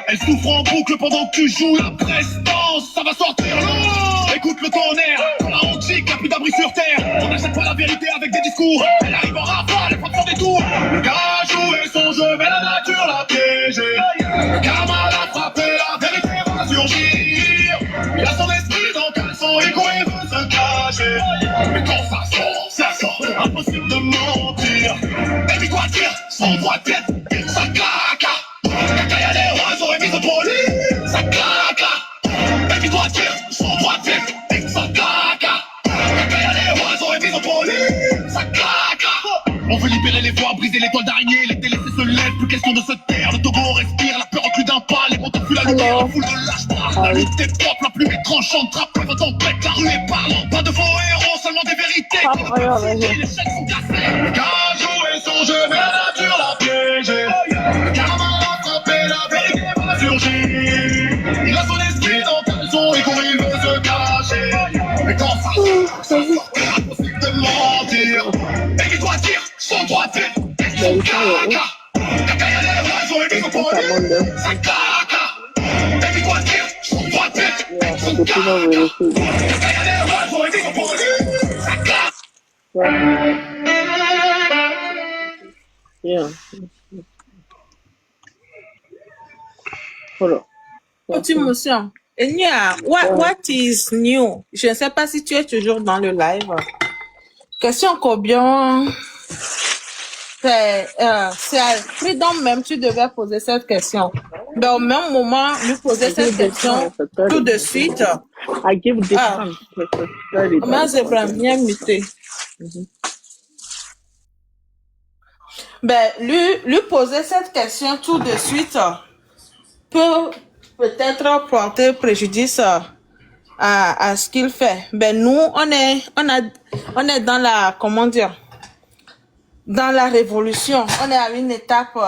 Elles souffrent en boucle pendant que tu joues la prestance. Ça va sortir lourd. Écoute le tonnerre. La honte chic, y'a plus d'abri sur terre. On n'achète pas la vérité avec des discours. Elle arrive en rafale, elle prend des tours. Le gars a joué son jeu, mais la nature l'a piégé. Le karma l'a frappé, la vérité va surgir. Il a son esprit dans caleçon, il court, il veut se cacher. Mais quand ça sort, impossible de mentir. Baby, quoi dire, sans droit de tête, ça caca. Caca y'a des oiseaux et mise au poli, ça caca. Baby, quoi dire, sans droit de tête, ça caca. Caca y'a des oiseaux et mise au poli, ça caca. On veut libérer les voix, briser les toiles d'araignée, les délaissés se lèvent, plus question de se taire. Le Togo respire, la peur recule d'un pas, les motos fuient la lumière, la foule de lâche-bras. La lutte est propre, la plume est tranchante, trappe, quand on pète, la rue est parlante. Pas de faux héros, seulement des vérités. Les chèques sont cassés. Le gars a joué son jeu, mais la nature l'a piégé. Le karma l'a frappé, la vérité va surgir. Il a son esprit dans caleçon, et quand il veut se cacher. Mais quand ça sort, impossible de mentir. Baby, quoi dire, sans droit de tête, ça caca. Caca y'a les oiseaux et mise au poli, ça caca. Baby, quoi dire, sans droit de tête, ça caca. Caca y'a les oiseaux et mise au poli, ça caca. Yeah. Hold on. Ultimation. Enya, what is new? Je ne sais pas si tu es toujours dans le live. Question combien? C'est à Freedom même, tu devais poser cette question. Mais au même moment, lui poser cette question tout de suite. I give this one. Comment c'est bien muté? Ben, lui poser cette question tout de suite peut peut-être porter préjudice à ce qu'il fait. Ben, nous, on est dans la, comment dire, dans la révolution. On est à une étape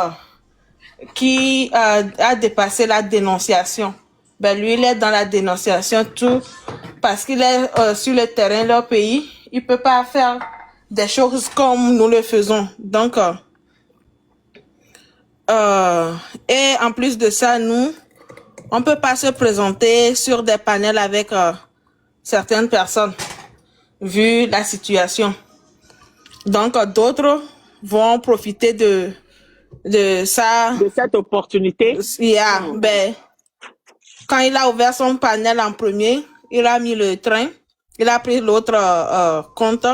qui a dépassé la dénonciation. Ben, lui, il est dans la dénonciation tout parce qu'il est sur le terrain de leur pays. Il peut pas faire des choses comme nous le faisons. Donc, et en plus de ça, nous, on peut pas se présenter sur des panels avec certaines personnes, vu la situation. Donc, d'autres vont profiter de ça. De cette opportunité. Yeah, ben, quand il a ouvert son panel en premier, il a mis le train, il a pris l'autre compte,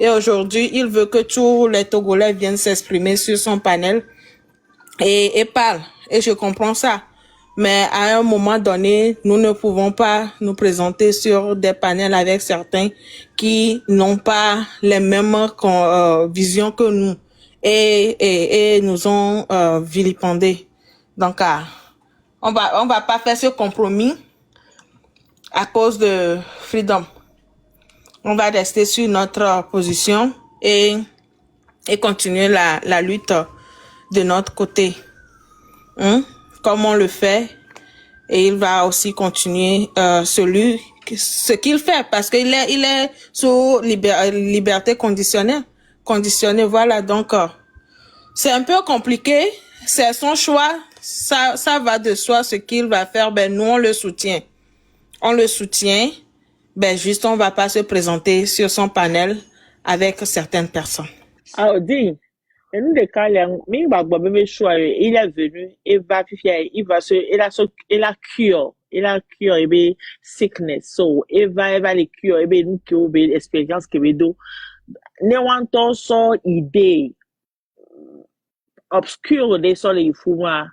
et aujourd'hui, il veut que tous les Togolais viennent s'exprimer sur son panel et parlent. Et je comprends ça. Mais à un moment donné, nous ne pouvons pas nous présenter sur des panels avec certains qui n'ont pas les mêmes visions que nous et nous ont vilipendés. Donc, on va pas faire ce compromis à cause de Freedom. On va rester sur notre position et continuer la lutte de notre côté. Comme on le fait, et il va aussi continuer ce qu'il fait parce qu'il est sous liberté conditionnée, voilà. Donc c'est un peu compliqué, c'est son choix, ça va de soi. Ce qu'il va faire, ben nous on le soutient, ben juste on va pas se présenter sur son panel avec certaines personnes. Ah, dis. Et nous, il est venu, il a cure, il a sickness, so, il va les cure, nous qui ont expérience qui veut dire, n'ayant son idée obscure des sols et fou moi,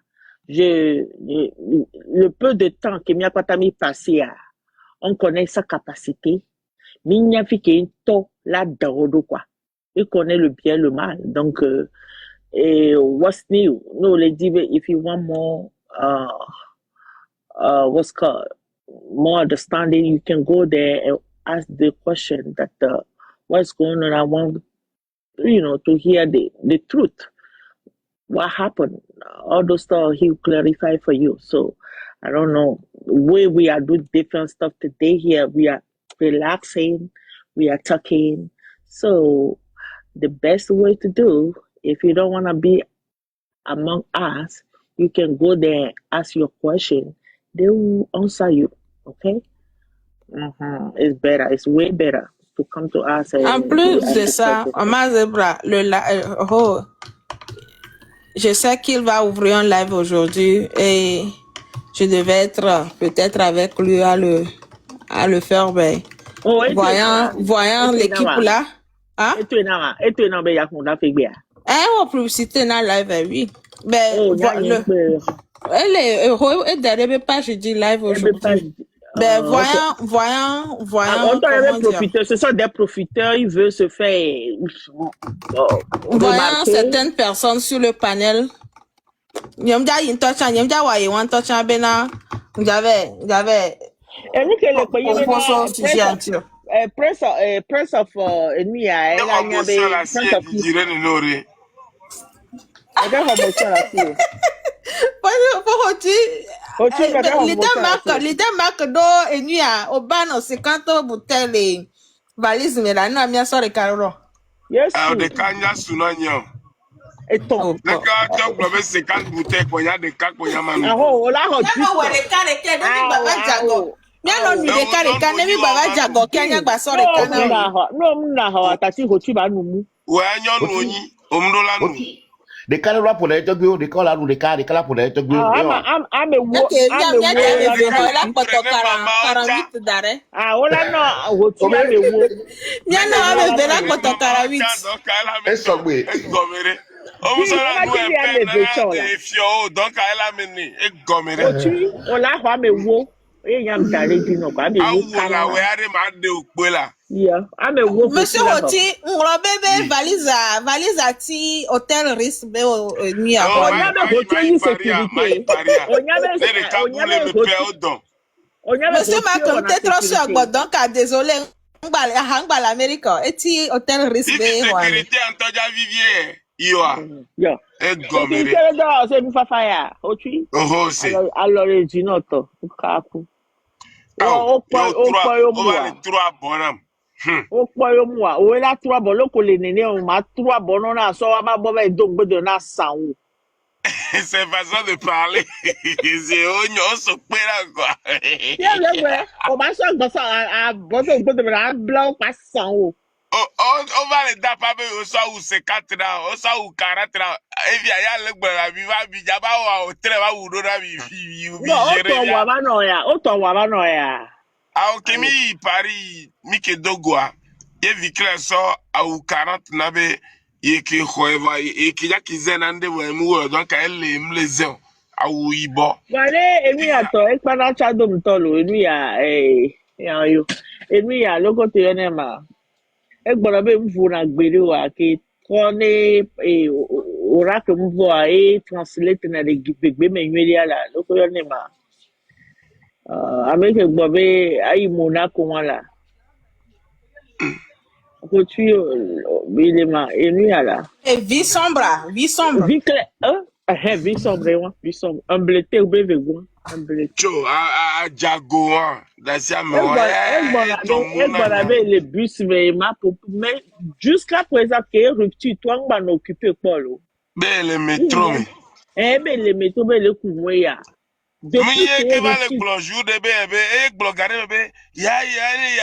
le peu de temps que m'a pas passé on connaît sa capacité, mais il n'y a fait qu'un temps là-dedans, quoi. Il connaît le bien, le mal. Donc, what's new? No, let's if you want more, what's called more understanding, you can go there and ask the question that what's going on. I want to hear the truth. What happened? All those stuff he'll clarify for you. So I don't know. The way we are doing different stuff today here, we are relaxing, we are talking. So the best way to do, if you don't want to be among us, you can go there and ask your question. They will answer you. Okay? It's better. It's way better to come to us En and plus ask de the ça, question. Omar Zebra, je sais qu'il va ouvrir un live aujourd'hui et je devais être peut-être avec lui à le faire, mais Oh, voyant l'équipe là, hein? Et tu es là, mais il y a qu'on a fait bien. On publicité dans live, oui. Mais Oh, il y a elle est heureux et derrière page je dis live aujourd'hui. Ben voyant on doit profiter. Ce sont des profiteurs, ils veulent se faire voyant certaines personnes sur le panel. J'avais et nous que le pays Prince of Ennui a elle a la Prince of L'idée marque do Ennui a Obano 50 bouteilles valise mais là non mia sort carolo. Yes. De kanya sunanyo. Et ton. Le gars tu peux 50 bouteilles qu'on y a de cas qu'on y a mami. Ah oh là on dit. Mia no ni de kare nemi baba jago kanya gba sort carolo. No na ha atati hotu ba numu. We anyo no yi omdola nu. De kala rap pour être de kala de kala pour être de I'm a wo ola no hotu am a wo. Mia no am bela kotokara 8. Eso gbe. Gomere. O so la nu e fio donc elle a mené e gomere. Hotu ola ho am a wo. Yam dare di no kwa be wo kala we are ma de okpela. Yeah, I'm a wo. Monsieur Hoti, ngro bebe valise ti hotel risque be ni a ko. Onya be hotel sécurité. Monsieur Macron t'es trop sûr donc désolé ngba l'Amérique et ti hotel risque be wa. Sécurité Antoja Vivier. Iwa. Yeah. E gomere. Se mi fa fire. Ochi. Oh se. Alors Ginoto, ukaku. O va le 3 bonam. O po yo mu a. O la 3 bon loko le nene o ma 3 bon on a so wa ma bo be dogbe de na sanwo. C'est façon de parler. C'est on se pera quoi. Yeah, o ma so gbo so a bo dogbe de na blanc pa sanwo. On va les taper au soir où c'est 4 ans, au soir où 40 ans. Et puis, il y a le gars qui va bien, au très ou d'autres Ah, ok, mi Paris, mi ke dogwa. Et vu que ça, au 40 nabe, et que hoeva, et que ya kizen ande ou donc elle les ans. Au ibo. Voilà, et lui a to, et pas na chado mtolo, et lui a, yo. Et lui a, logo te yonema. Egbara be mvu na gbere wa ke kone ora ke mvu a translate na de gbegbe menweli ala loko yo ne ma ameke gbobe ayi Monaco wala ko tu bile ma enu ala et vie sombre vie claire vie sombre emblété ou beve go Cho a jago dasia me Egbara be le bus mais mais jusqu'à présent que rupture toi on va occuper Paulo le métro be le métro be le kunwe ya depuis que va le blonjour de bébé et blogare bébé ya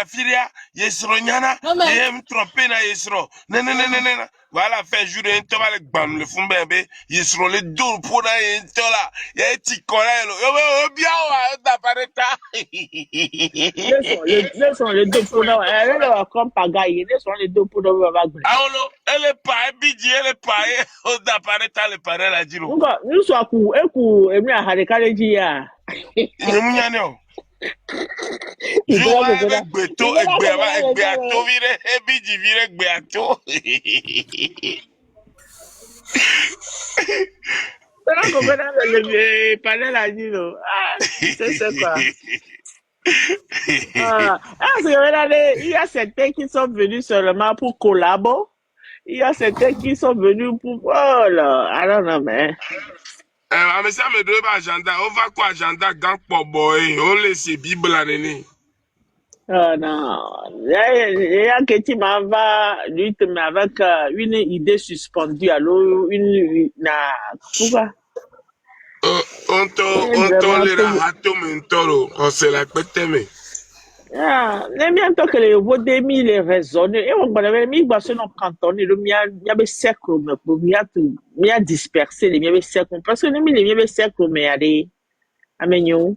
firia yesronyana et me tromper na yesro non voilà fait jour de to va le gbam le fun bébé yesro le dos pour na yentola ya ti korelo yo bien wa da pareta le dos pour na elle va comme pagaille les dos pour na va gbe aolo elle pas bidji elle pas o da pareta le pare la jiro nous so ku eku emi ahare kaleji ya Munyane o. Juwa egbe ato vire ebiji vire egbe ato. Pero como era le panel allí no. C'est quoi? C'est vrai, il y a certains qui sont venus seulement pour collaborer. Il y a certains qui sont venus pour... Oh là, I don't know, man. Mais ça me donne pas agenda. On va quoi agenda gang pour boy. On laisse Bible à Néné. Oh non. Il y a que tu m'en vas, lui, mais avec une idée suspendue. Alors, pourquoi? On tolère à tout mentoro. On se la pète, mais. Bientôt que les voix demi les raisonnent et on va avoir mis dans nos cantons le mia cercle mais mia dispersé les mia cercle parce que les mia cercle mais allez amenyo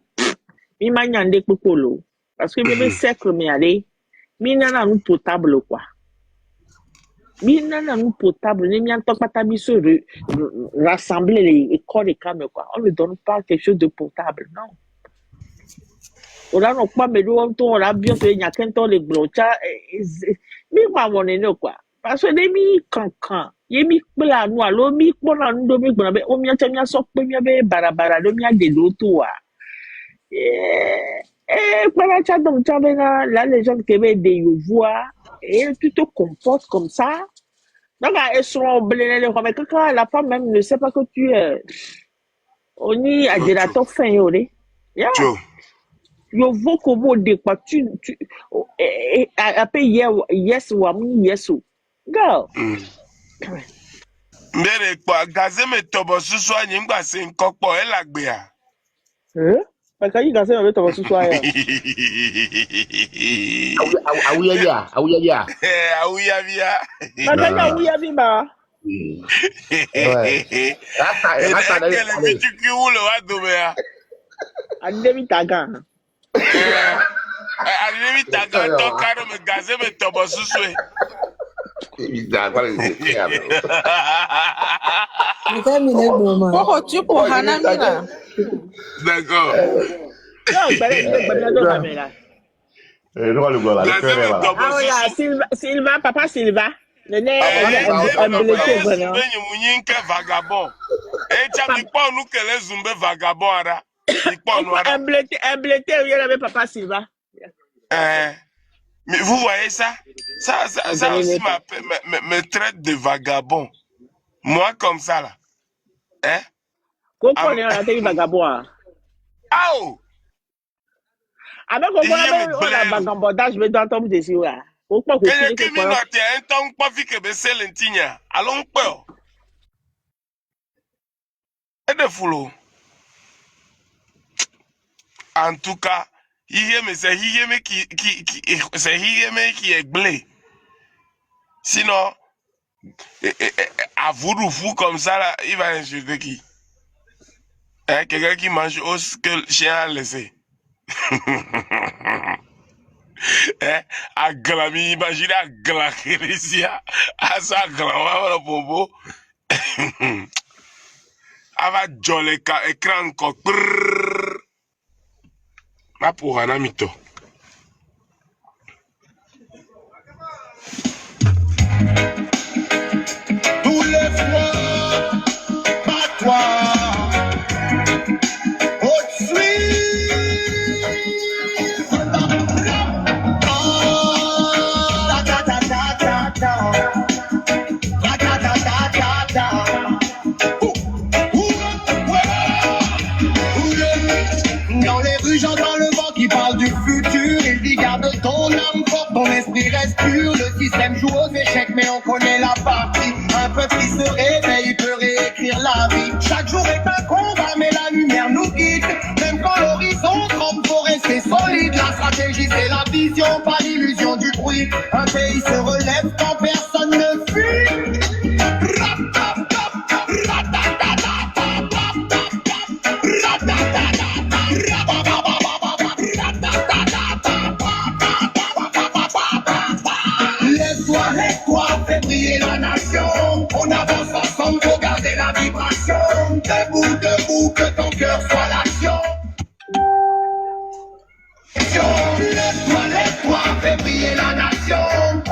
mi manyande kokolo parce que mia cercle mais allez mi nana nous potable quoi mi nana nous potable les mia tant pas tabiso rassembler les écoles et calme quoi on ne donne pas quelque chose de potable non. On a pas mais on a bien fait il y a qu'un temps les blocha mais pas mon eno quoi parce que les mi cancan y mi pla no alo mi pona ndo mi gbona be o mi acha so pe mi be barabara do mi ade do to wa para cha donc cha be la légende que be de you vois et tu te comportes comme ça donc elles sont blé mais quand la femme même ne sait pas que tu es on y a déjà tout fin yoré yeah. Yo vaux comme de quoi tu après yes ou ami yes ou girl Mbere kwa gaze me tobo susu anyi ngba se nkokpo e lagbe a parce que gaze me tobo susu aya awuya awuya bia awuya bi ba rata le bitu ki wulo wa do me a Ademi taga Ademi taga to karo me gaze me tobo susu e Pourquoi tu pour Hanamina? D'accord. Sylvain, papa Sylvain. Vagabond. Et tu as mis pas nous que les zumbe vagabond ara. Emblété, il y avait papa Sylvain. Mais vous voyez ça? Ça aussi me traite de vagabond. Moi comme ça là. Hein? Pourquoi on est un vagabond? Ah oh! Avec on a vagabondage, mais dans ton désir là. Pourquoi vous avez que nous un temps pas vu que c'est l'entigna. Allons peur. Et de foulou. En tout cas, c'est Hiyeme qui est blé. Sinon, à vous fou comme ça, là, il va insulter qui? Hein, quelqu'un qui mange os que le chien a laissé. Hein, à glami, imaginez à glaqueresia, à ça glama le bobo. Ava jolé écran encore. Ma pour un amito. Tous les froids, pas toi. Dans les rues, j'entends le vent qui parle du futur. Il dit garde ton âme forte, ton esprit reste pur. Le système joue aux échecs, mais on connaît la partie. Un peuple qui se réveille peut réécrire la vie. Chaque jour est un combat, mais la lumière nous guide. Même quand l'horizon tremble, faut rester solide. La stratégie, c'est la vision, pas l'illusion du bruit. Un pays se relève quand personne ne fuit. Lève-toi, fais briller la nation. On avance ensemble, faut garder la vibration. Debout, debout, que ton cœur soit l'action. Lève-toi, fais briller la nation.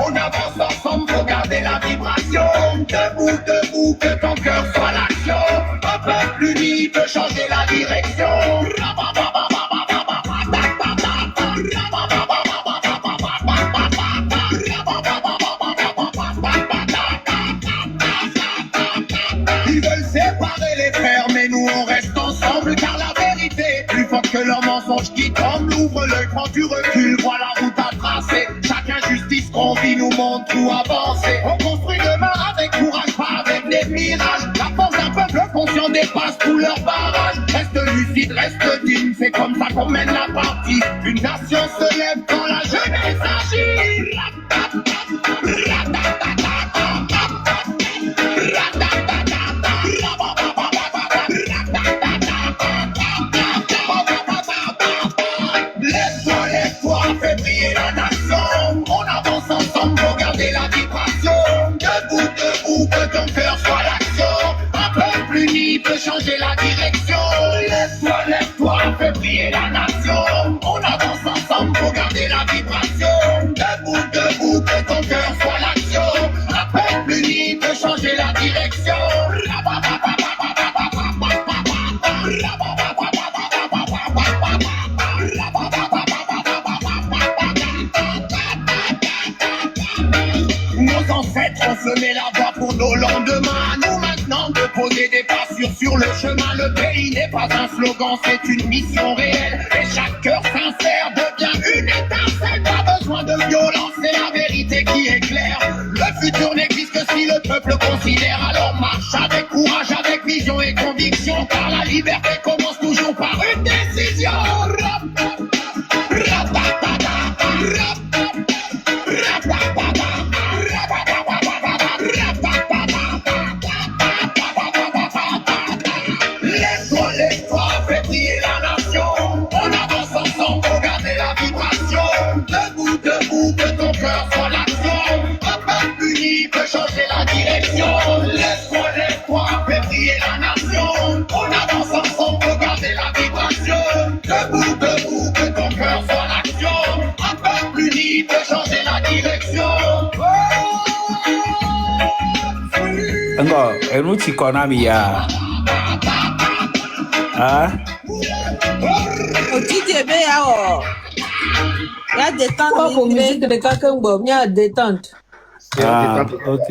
On avance ensemble, faut garder la vibration. Debout, debout, que ton cœur soit l'action. Un peuple uni peut changer la direction. plusieurs mensonges qui tombent. Ouvre l'œil, prends du recul, vois la route à tracer. Chaque injustice qu'on vit nous montre où avancer. On construit demain avec courage, pas avec des mirages. La force d'un peuple conscient dépasse tous leurs barrages. Reste lucide, reste digne, c'est comme ça qu'on mène la partie. Une nation se lève quand la jeunesse agit. Lève-toi, fais briller la nation. On avance ensemble pour garder la vibration. Debout, que ton cœur soit l'action. Un peuple uni peut changer la direction. Lève-toi, fais briller la nation. On avance ensemble pour garder la vibration. Debout, que ton cœur soit l'action. Un peuple uni peut changer la direction. Nos ancêtres ont semé la voie pour nos lendemains. Nous maintenant de poser des pas sûrs sur le chemin. Le pays n'est pas un slogan, c'est une mission réelle. Et chaque cœur sincère devient une étincelle. Pas besoin de violence, c'est la vérité qui éclaire. Le futur n'existe que si le peuple considère. Alors marche avec courage, avec vision et conviction. Car la liberté commence toujours par une décision. Lève-toi, fais briller la nation. On avance ensemble pour garder la vibration. Debout, que ton cœur soit l'action. Un peuple uni peut changer la direction. Lève-toi, fais briller la nation. On avance ensemble pour garder la vibration. Debout, que ton cœur soit l'action. Un peuple uni peut changer la direction. Encore, et nous, tu connais bien. Ah? Otidebe ya o. Ya détente. Quoi pour musique de quelqu'un bon, il y a détente. Ah, ok.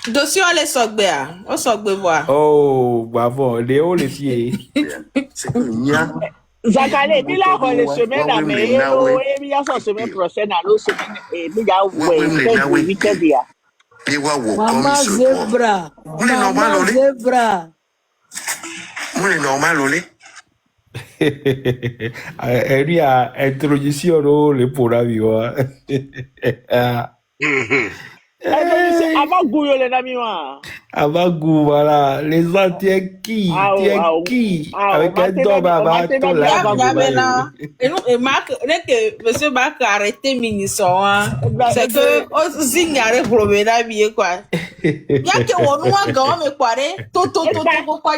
Dossier on les sogbe a. On sogbe voir. Oh, bravo. Léo, les filles. Zakale, mi la le semaine à mais mi ya so semaine prochaine à l'autre semaine et mi ya weekend ya. Maman zebra. Maman zebra. Moi, est normal, olé. Elle lui a introduction le pour la vie. Avant Gouyo le nami wa. Avant Gou, voilà. Les gens, tiens qui? Avec un doigt, bah, tout là. Et Marc, monsieur Marc a arrêté Minison. C'est que, on signale pour le nami, quoi. Y'a que on nous a gagné, mais quoi, tout, quoi.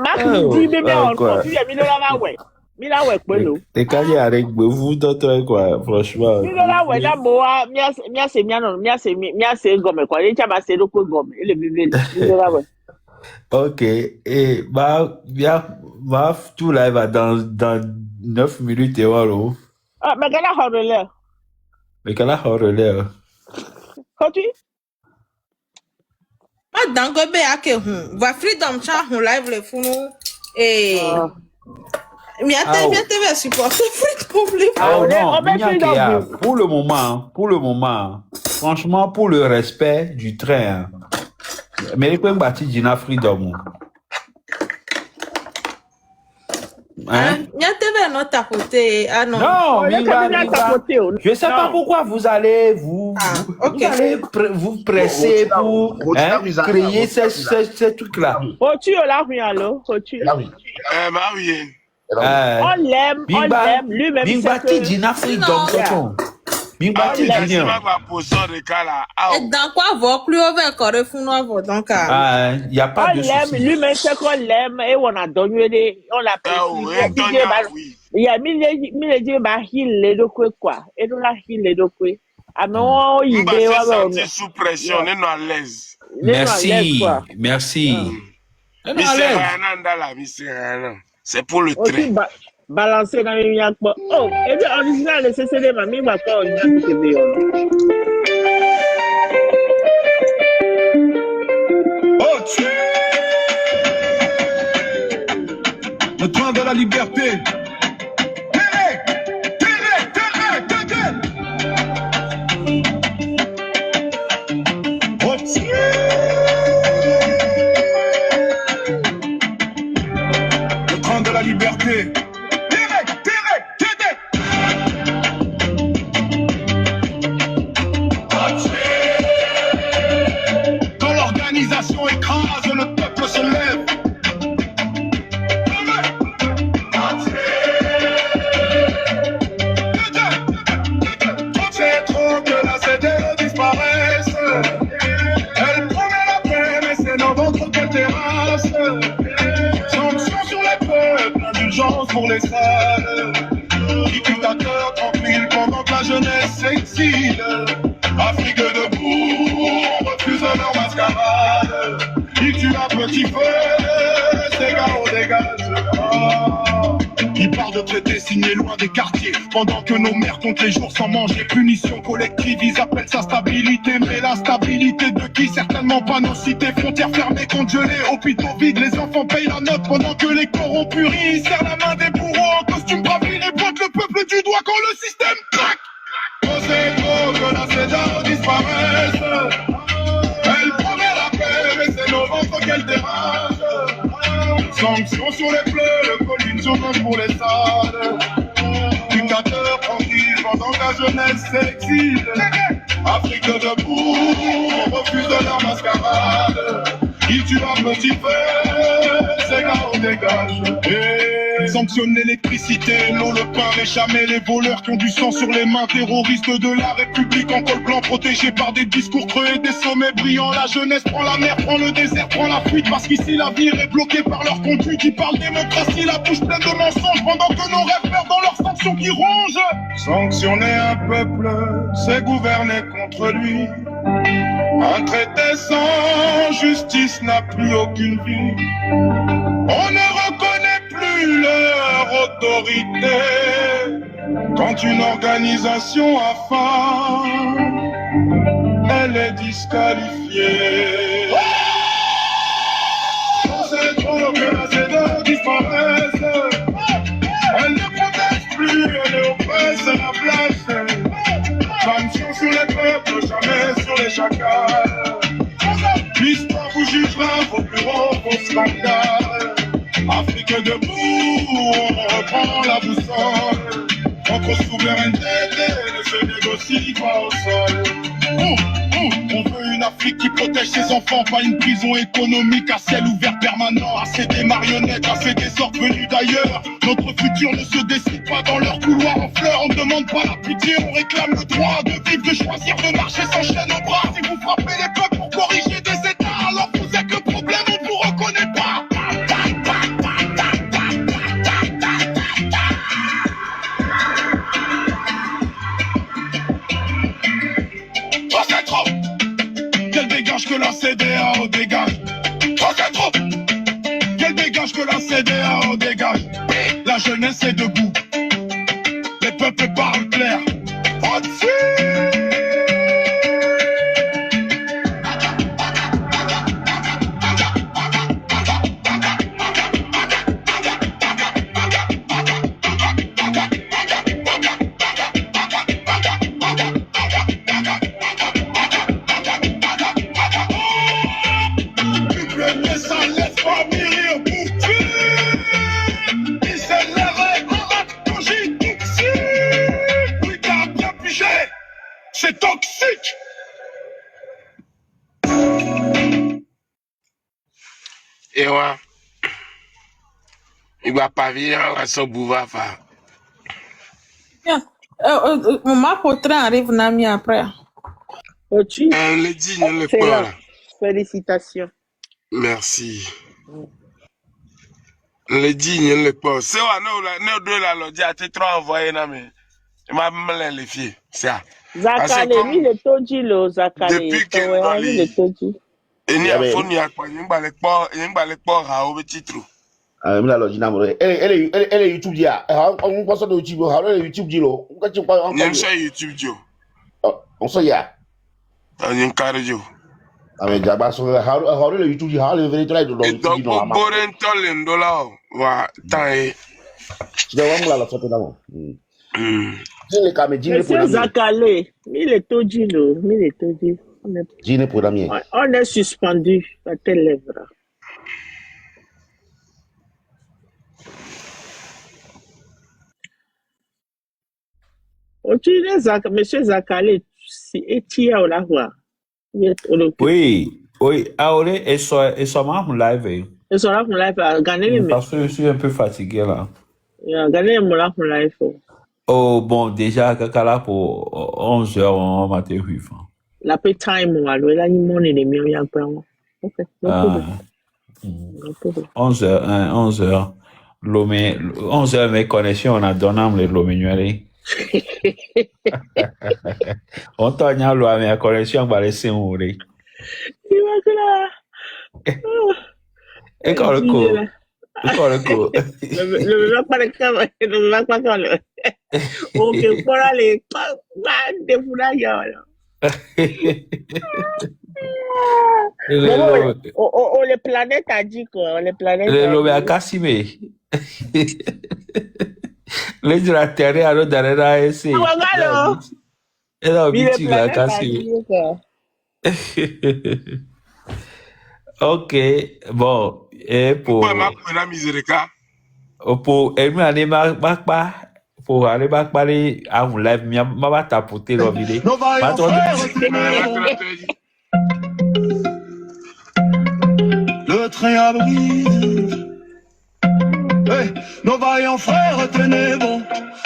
Marc dit, mais on confie, mi la ouais. Mi la ouais, quoi, l'eau. Et quand il y a avec vous, d'autres, quoi, franchement. Mi la ouais, là, moi, mia c'est gomme, quoi. Les chama c'est le coup gomme. Et le bébé, mi la ouais. Ok. Et, bah, tout là, va dans 9 minutes et voilà. Ah, mais qu'elle a relais. Mais qu'elle a relais. Quand-tu? Dans le bé à que va freedom chat on live le fou et mais attends bien te supporter freedom pour le moment franchement pour le respect du train mais les points bâtis d'une freedom hein bien te non tapoter ah non je sais pas pourquoi vous allez vous presser pour créer ces trucs là tu là oui alors tu on l'aime lui-même c'est que d'une freedom et dans quoi va plus over corps fou no donc il y a pas de souci lui-même c'est qu'on l'aime et on a donné on l'a il y a mille Dieu ba hile de quoi et nous la hile de quoi alors il est sous pression on est à l'aise merci c'est pour le train balancer dans les miens. Oh, et bien, original, le CCD, ma mie, ma part, original, c'est bien. Oh, tu. Le train de la liberté. Le train de la liberté. Quand l'organisation écrase, le peuple se lève. C'est trop que la CDE disparaisse. Elle promet la paix, mais c'est dans votre terrasse. Sanctions sur les peuples, indulgence pour les sales. Dictateurs tranquilles pendant que la jeunesse s'exile. Afrique debout, on refuse leur mascarade. Ils tuent à petit feu, ces gars on dégage. Ils parlent de traités signés loin des quartiers. Pendant que nos mères comptent les jours sans manger. Punition collective, ils appellent ça stabilité. Mais la stabilité de qui? Certainement pas nos cités. Frontières fermées, comptes gelés, hôpitaux vides. Les enfants payent la note pendant que les corrompus rient. Ils serrent la main des bourreaux en costume bravi. Et pointent le peuple du doigt quand le système craque. Oh, c'est trop que la CEDAW disparaisse. Elle promet la paix, mais c'est nos ventres qu'elle dérange. Sanctions sur les bleus, le colline sur nous pour les sales. Dictateurs tranquilles pendant que la jeunesse s'exile. Afrique debout, on refuse de leur mascarade. Ils tuent à petit feu, ces gars on dégage. Sanctionne l'électricité, l'eau, le pain, les chamés, les voleurs qui ont du sang sur les mains. Terroristes de la République en col blanc, protégés par des discours creux et des sommets brillants. La jeunesse prend la mer, prend le désert, prend la fuite. Parce qu'ici la vie est bloquée par leur conduite. Ils parlent démocratie, la bouche pleine de mensonges. Pendant que nos rêves perdent dans leurs sanctions qui rongent. Sanctionner un peuple, c'est gouverner contre lui. Un traité sans justice n'a plus aucune vie. On ne reconnaît plus leur autorité. Quand une organisation a faim, elle est disqualifiée. On sait trop que la CEDAW disparaisse. Elle ne protège plus, elle est oppresse à la place. Sanctions sur les peuples, jamais sur les chacals. L'histoire vous jugera vos plus gros scandales. Afrique debout, on reprend la boussole. Notre souveraineté ne se négocie pas au sol. On veut une Afrique qui protège ses enfants, pas une prison économique à ciel ouvert permanent. Assez des marionnettes, assez des ordres venus d'ailleurs. Notre futur ne se décide pas dans leur couloir en fleurs. On ne demande pas la pitié, on réclame le droit de vivre, de choisir, de marcher sans chaîne au bras. Si vous frappez les peuples pour corriger des états, alors vous êtes le problème, on vous reconnaît pas. Oh, c'est trop! Qu'elle dégage que la CEDEAW dégage! Oh, c'est trop! Qu'elle dégage que la CEDEAW dégage! La jeunesse est debout. Les peuples parlent clair. Au-dessus! C'est toxique. Et ouais. Il va pas venir à son boulevard. Ma potre arrive Nami après. Ochi, Le digne, le excellent. peur. Félicitations. Merci. Le digne, le peur. C'est vrai, nous deux là, le dia, t'es trop envoyé, non, mais. Il m'a même les filles. C'est ça. Zakale, lui le toji lo Zakale. Depuis que Lui le toji. Et ni à fond, ni à quoi. Il n'y a pas les porcs à au petit trou. Elle est YouTube dia. On passe de YouTube. Elle est YouTube dilo. On Il y a un YouTube, Joe. on se ya. Il y a un cardio. Mais d'abord, le YouTube dia. Elle est venue là de Et donc, pour un tel $, ouais, tant Je vais voir la photo d'avant. Dis-le quand même, dis-le pour Monsieur la mienne. Zakale, il est tout dit, là. Il est tout dit. Dis-le pour la mienne. On est suspendu à tes lèvres. Monsieur Zakale, et tu es au lavoir. Oui, oui. Ah, et ça m'a live. Et ça, on l'a fait. Gagner Parce que je suis un peu fatigué là. Gagner mon live. Oh, bon, déjà, là pour 11h, on m'a été vu. La paix time, on a le là, il m'en est mieux, il y a un peu. Ok, no problem. 11h, 11h. 11h, mes connexions, on a donné le loménuari. On t'a dit, mes connexions, on va laisser mourir. Il va que là. Et quand le coup. Le va pas le cas, le va pas quand le. Ok, pour aller, pas de foulailleur. Les planètes a dit quoi? Les planètes. Le lobé a Cassimé. Les de la terre à l'autre derrière essayer. Et là, habitude la Cassimé. Ok, bon, et pour. Pour pour aller parler à vous live, ma va tapoter le vidéo. Le train abrise. Hey, nos vaillants frères, tenez bon.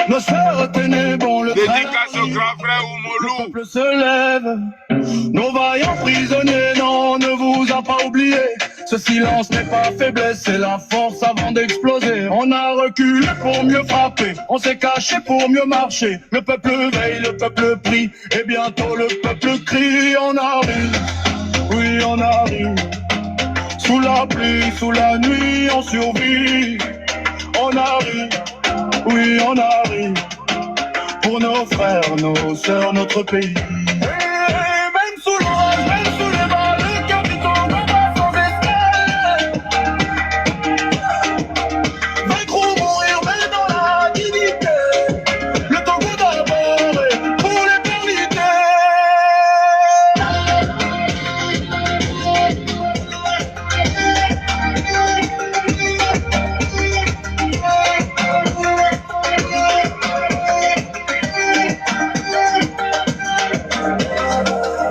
Nos sœurs, tenez bon. Le dédicace au grand frère Oumolou. Le peuple se lève. Nos vaillants prisonniers, non, ne vous a pas oublié. Ce silence n'est pas faiblesse, c'est la force avant d'exploser. On a reculé pour mieux frapper, on s'est caché pour mieux marcher. Le peuple veille, le peuple prie, et bientôt le peuple crie. On arrive, oui on arrive. Sous la pluie, sous la nuit, on survit. On arrive, oui on arrive. Pour nos frères, nos sœurs, notre pays. Même sous l'orage, même sous les balles, le capitaine ne va sans escale. Vaincre ou mourir, mais dans la dignité. Le Togo d'abord et pour l'éternité.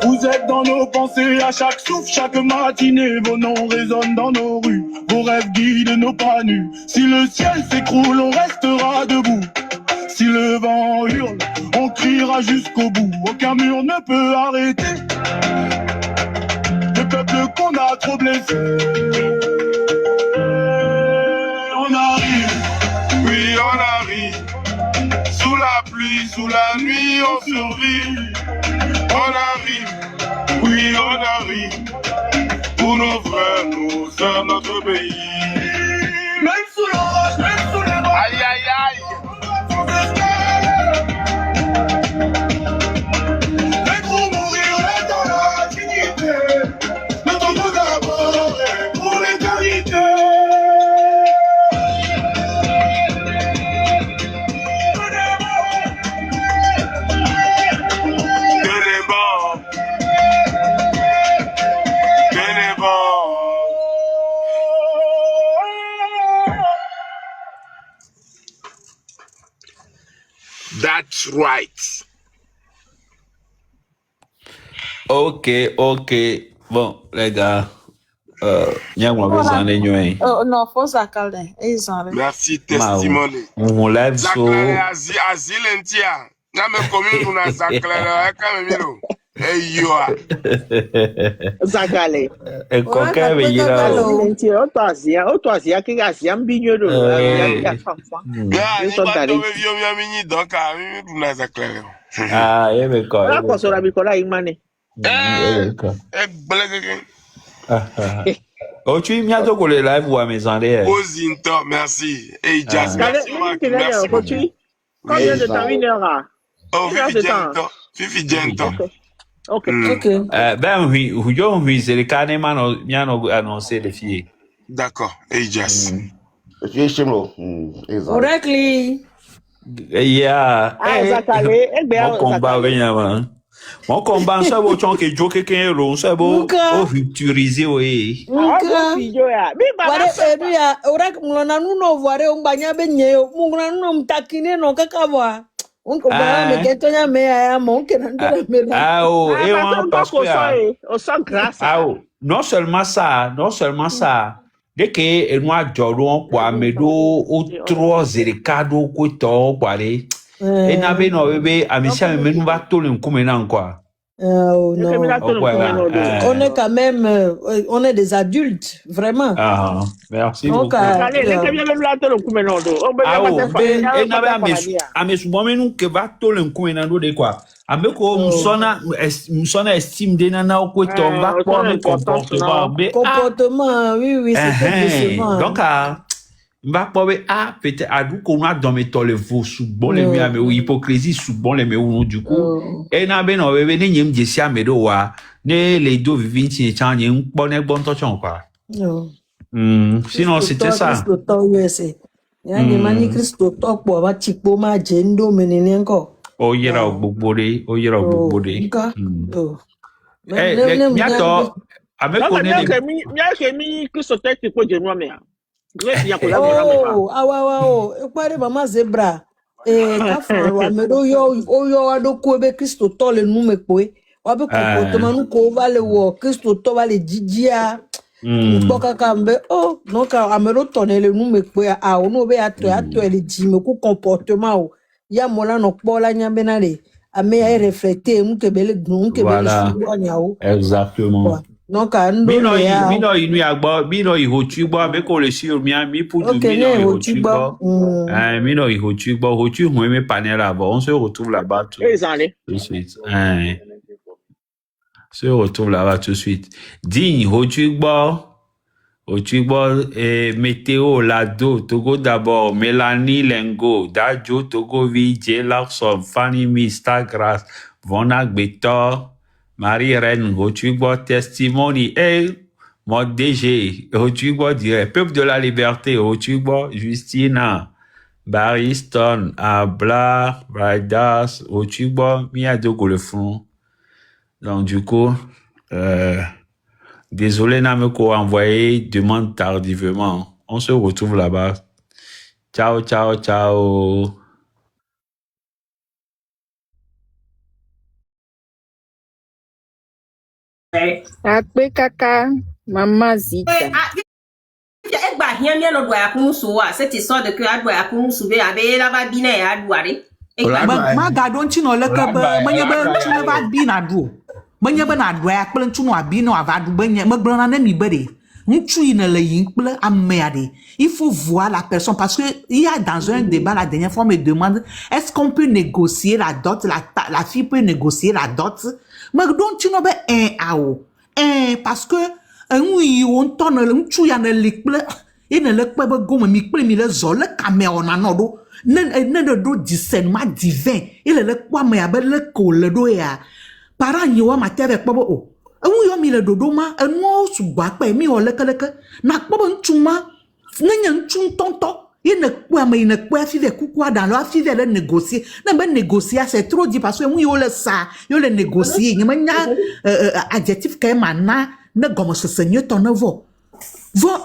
Vous êtes dans nos pensées à chaque souffle, chaque matinée. Vos noms résonnent dans nos rues, vos rêves guident nos pas nus. Si le ciel s'écroule, on restera debout. Si le vent hurle, on criera jusqu'au bout. Aucun mur ne peut arrêter le peuple qu'on a trop blessé. On arrive, oui on arrive. Sous la pluie, sous la nuit, on survit. On arrive, oui on arrive. Pour nos frères, nos sœurs, notre pays. Même sous l'orage, même sous les balles. Aïe aïe aïe. Vaincre ou mourir, mais dans la dignité. Le Togo d'abord et pour l'éternité. Tenez bon. Tenez bon. That's right. Ok. Bon, les gars, y'a quoi besoin de nous? Oh, non, faut Zakale. Ils ont Merci, testimony. On lève so. Zaklere azilentia. Name commune na zaklere kamemiro. Hey yo. Zakale. Et coquin veille là. Otoazia qui a un bignon de Ya ni ba to be viom ya mini donc a mi na zaklere. Ah, il veut quoi? la consola bicola imane. Blague. Oh, tu m'as dit que le live ou à mes années. Ozinto, merci. Hey, Jazz, merci. Merci. Combien de temps? 1 heure? Oh, Fifi Gento. Ok. Ben oui, c'est le cas de m'annoncer les filles. D'accord. Hey, Jazz. Tu es chez moi. Exact. Correctly. Yeah. Ah, Zakale, Mon combat, Zakale. rien. Mon combat, ça vaut tant que Joe quelqu'un est ça vaut Nka. rupturiser, oui. Ah, Nka. go fijo ya. Mi baba Ware sa. enu ya orak mlona nuno ware umbanya benye mungna nuno mtakine no kakabwa. Unko bana me ketonya me ya monke na ndela me la. Ah, oh, Ah, et parce on que parce bako que so so grâce. ah, oh, non seulement ça, dès que nous a jolon pour me do au trois zélicado couteau pour aller. Et n'a pas non bébé, amisia me nous va tout le coup maintenant quoi. Oh non. On est quand même, on est des adultes, vraiment. Ah, merci Donc, beaucoup. ah, Et n'a pas ame subome nous que va tout le coup maintenant de quoi. Ame ko musona estime de nana au couteau va pour me comportement, oui, c'est décevant. Donc mba pobe peut-être adu ko na dans mes tole vo subon le mi ame hypocrisie subon le me ou du coup et na be no bebe ne nyem jesi ame do wa ne le do vivinti ne chan nyem po ne bon to chon quoi. Sinon c'était ça. Christo to USA. Ya ni mani Christo to po ba chipo ma jendo menene nko. O yera gbogbo de. Nka. Miato ame ko ne mi Christo te tipo je no me. Oh, awa, ekware mama zebra. Kafa wa medo yo adoko ebe Christo to le nu mepoe. Wa be comportement nu ko vale wo Christo to vale jijia. Mpoka kambe non ka amero to ne le nu mepoe a onu be ato le jime ku comportement o. Ya mola no pola nyambe na le. Ame ya refléter mu kebele gnun kebele sunya o. Exactement. Donc, mino inu agbo mino ihotu gbo be ko le si omi ami pudu mino ihotu gbo mino ihotu gbo hotu hu me panela bo on se retrouve là-bas tout de suite se retrouve là-bas tout de suite digne hotu gbo météo lado Togo d'abord Mélanie Lengo Dajo Togo VJ Larson Fanny Mista Grace Vonak Betor Marie-Reine, Rotuigbo Testimony, mon DG, Rotuigbo Direct, Peuple de la Liberté, Rotuigbo Justina, Bariston, Abla, Raidas, Rotuigbo, Miadogo le fond. Donc, du coup, désolé, Nameko envoyé, demande tardivement. On se retrouve là-bas. Ciao, ciao, ciao. Akpe kaka mama Zita. Egba hia mi no do yakunu so wa se ti so de ke adwa yakunu so be abe la ba bi na ya adware. Ma ga don chi no le ke be manye be chi ne ba bi na do. Manye be na do ya kple nchu no abi no ava do benye me gbona na mi be de. Nchu ine le yin kple amade. Il faut voir la personne parce que il y a dans un débat la dernière fois me demande est-ce qu'on peut négocier la dot la fille peut négocier la dot. Mais donc tu n'as pas parce que oui on tourne le tu y a ne likple et ne le pas gomme mi ple mi le zole caméra na no do ne do discernement divin et le quoi me abe le colle do ya para nyi wa matere pa bo yo mi le dodo ma enu su gba pa mi o le keleke na pa bo ntuma ne nya ntun tonto il ne quoi mais il ne quoi five kukwa dans la five le négocier na ben négocier c'est trop dit parce que moi yo le ça yo le négocier ni manya adjectif que mana ne gomme ce seigneur ton vo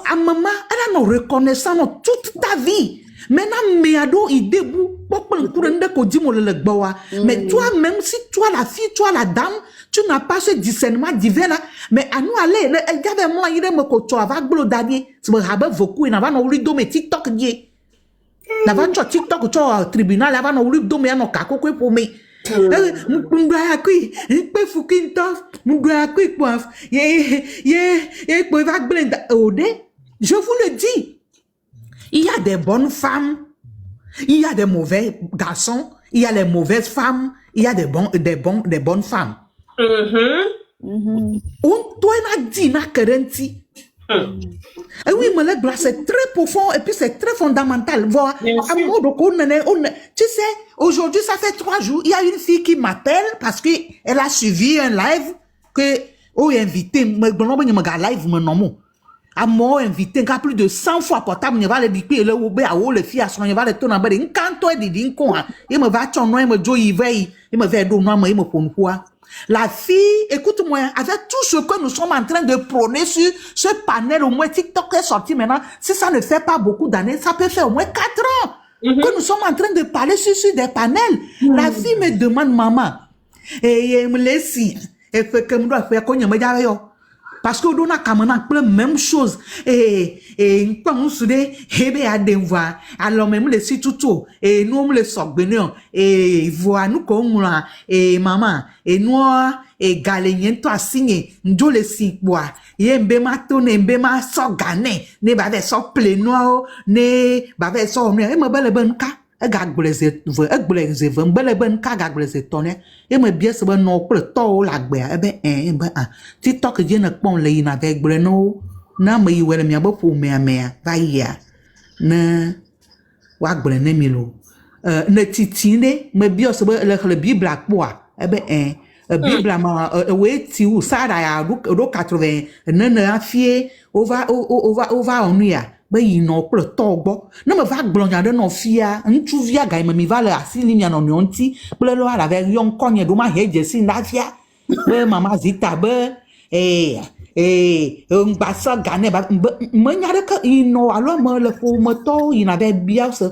à maman elle a no reconnaissant toute ta vie maintenant mais ado il debout pokpon kurende ko dimo le gbawa mais toi même si toi la fille toi la dame tu n'as pas ce discernement divin là mais à nous aller le gave moi il me ko to ava glo dadie se me rabe voku na va no ri do me TikTok die na va cho TikTok to tribunal ava no ri do me no ka kokwe po me mundwa yakui pe fukinto mundwa yakui pof ye po va blenda ode je vous le dis il y a des bonnes femmes il y a des mauvais garçons il y a les mauvaises femmes il y a des bonnes femmes. On doit dire na currenti. Et oui, mais le droit c'est très profond et puis c'est très fondamental. Voir tu sais, aujourd'hui ça fait 3 jours, il y a une fille qui m'appelle parce que elle a suivi un live que invité me live me nomo. à moi invité qu'à plus de 100 fois portable ne va le dire le oube à le fi à son va le tourner en un canto et dit con il me va ton il me jo il veille il me fait do noir il me pon quoi la fille écoute-moi avec tout ce que nous sommes en train de prôner sur ce panel au moins TikTok est sorti maintenant si ça ne fait pas beaucoup d'années ça peut faire au moins 4 ans que nous sommes en train de parler sur des panels la fille me demande maman et me laisse et fait que me doit faire qu'on me dit parce que on a quand même même chose et quand on se dit à des voix alors même les sites tout et nous on les sort bien et voix nous comme là et maman et nous et galénien toi signé nous les sites bois et mbema tourner mbema so gagner ne ba so pleno ne ba so ne e me bele ben ka e ga gbeleze vem bele ben ka ga gbeleze tonne et me bien se ben no pour to la gbe e be TikTok je na pon le ina avec bleno na me yiwele mi abo fu me va ya na wa gbele ne mi lo na titine me bien se le bible akpoa e be Bible ma we ti u sara ya do 80 nana afie over on ya be yi no pro to gbo na me va gblonya de no fia ntu via ga me va le asili mi no nti ple lo ala ve yon konye do ma heje si na fia be mama zita be ngba gane ba me nya de ka ino alo me le fo moto il avait bien ce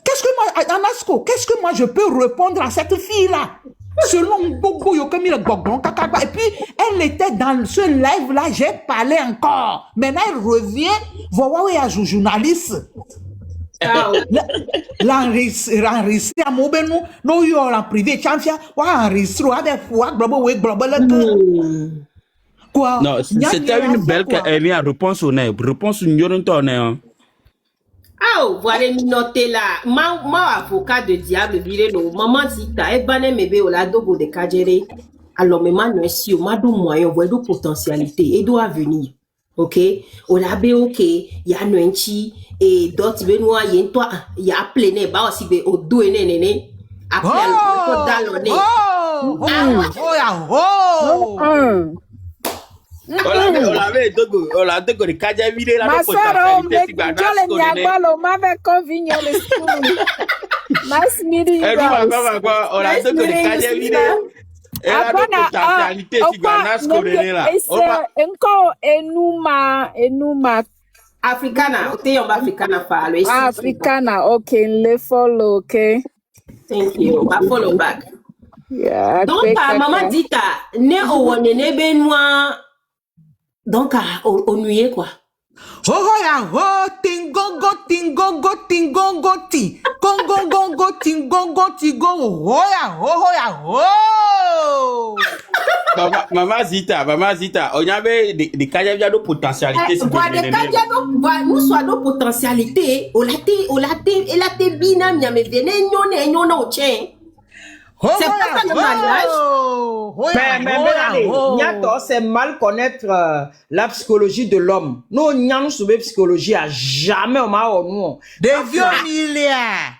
qu'est-ce que moi Anasco qu'est-ce que moi je peux répondre à cette fille là selon Bobo Yokamila Gogon Kakaba et puis elle était dans ce live là j'ai parlé encore maintenant elle revient voir où est journaliste l'enregistré à Mobenu no yo en privé chamfia wa enregistré avec foi globo we global quoi non c'était une belle réponse honnête réponse honnête. Ah, voilà, noté là. Ma avocat de diable, viré le maman zita, et bané mebe au lado de kajere. Alors, mais ma si ma do moyen, voit do potentialité, et doit venir. Ok? Au labe, ok, ya nuenchi, et d'autres benoît, y toi, y a plein, ba aussi be au doué néné. Après, dans le nez. On l'a de kaja vide la potentialité Niagalo m'avait convenu le school. Nice meeting. On l'a de kaja vide. La potentialité encore enuma Africana, okay, on va Africana follow. Africana, okay, le follow, okay. Thank you. I follow back. Yeah. Donc, maman dit ne o ne benoît. Donc, on nuit quoi. Oh ya ho tingongo ti gongongo tingongo ti go oh ya ho Maman Zita on y avait des kaja de potentialité quoi des kaja nous soit de potentialité o la te bina mi me vene nyone o chen. C'est pas ça le mariage. C'est mal connaître la psychologie de l'homme. Nous, nous sommes psychologie à jamais au Maroc. Des vieux milliards.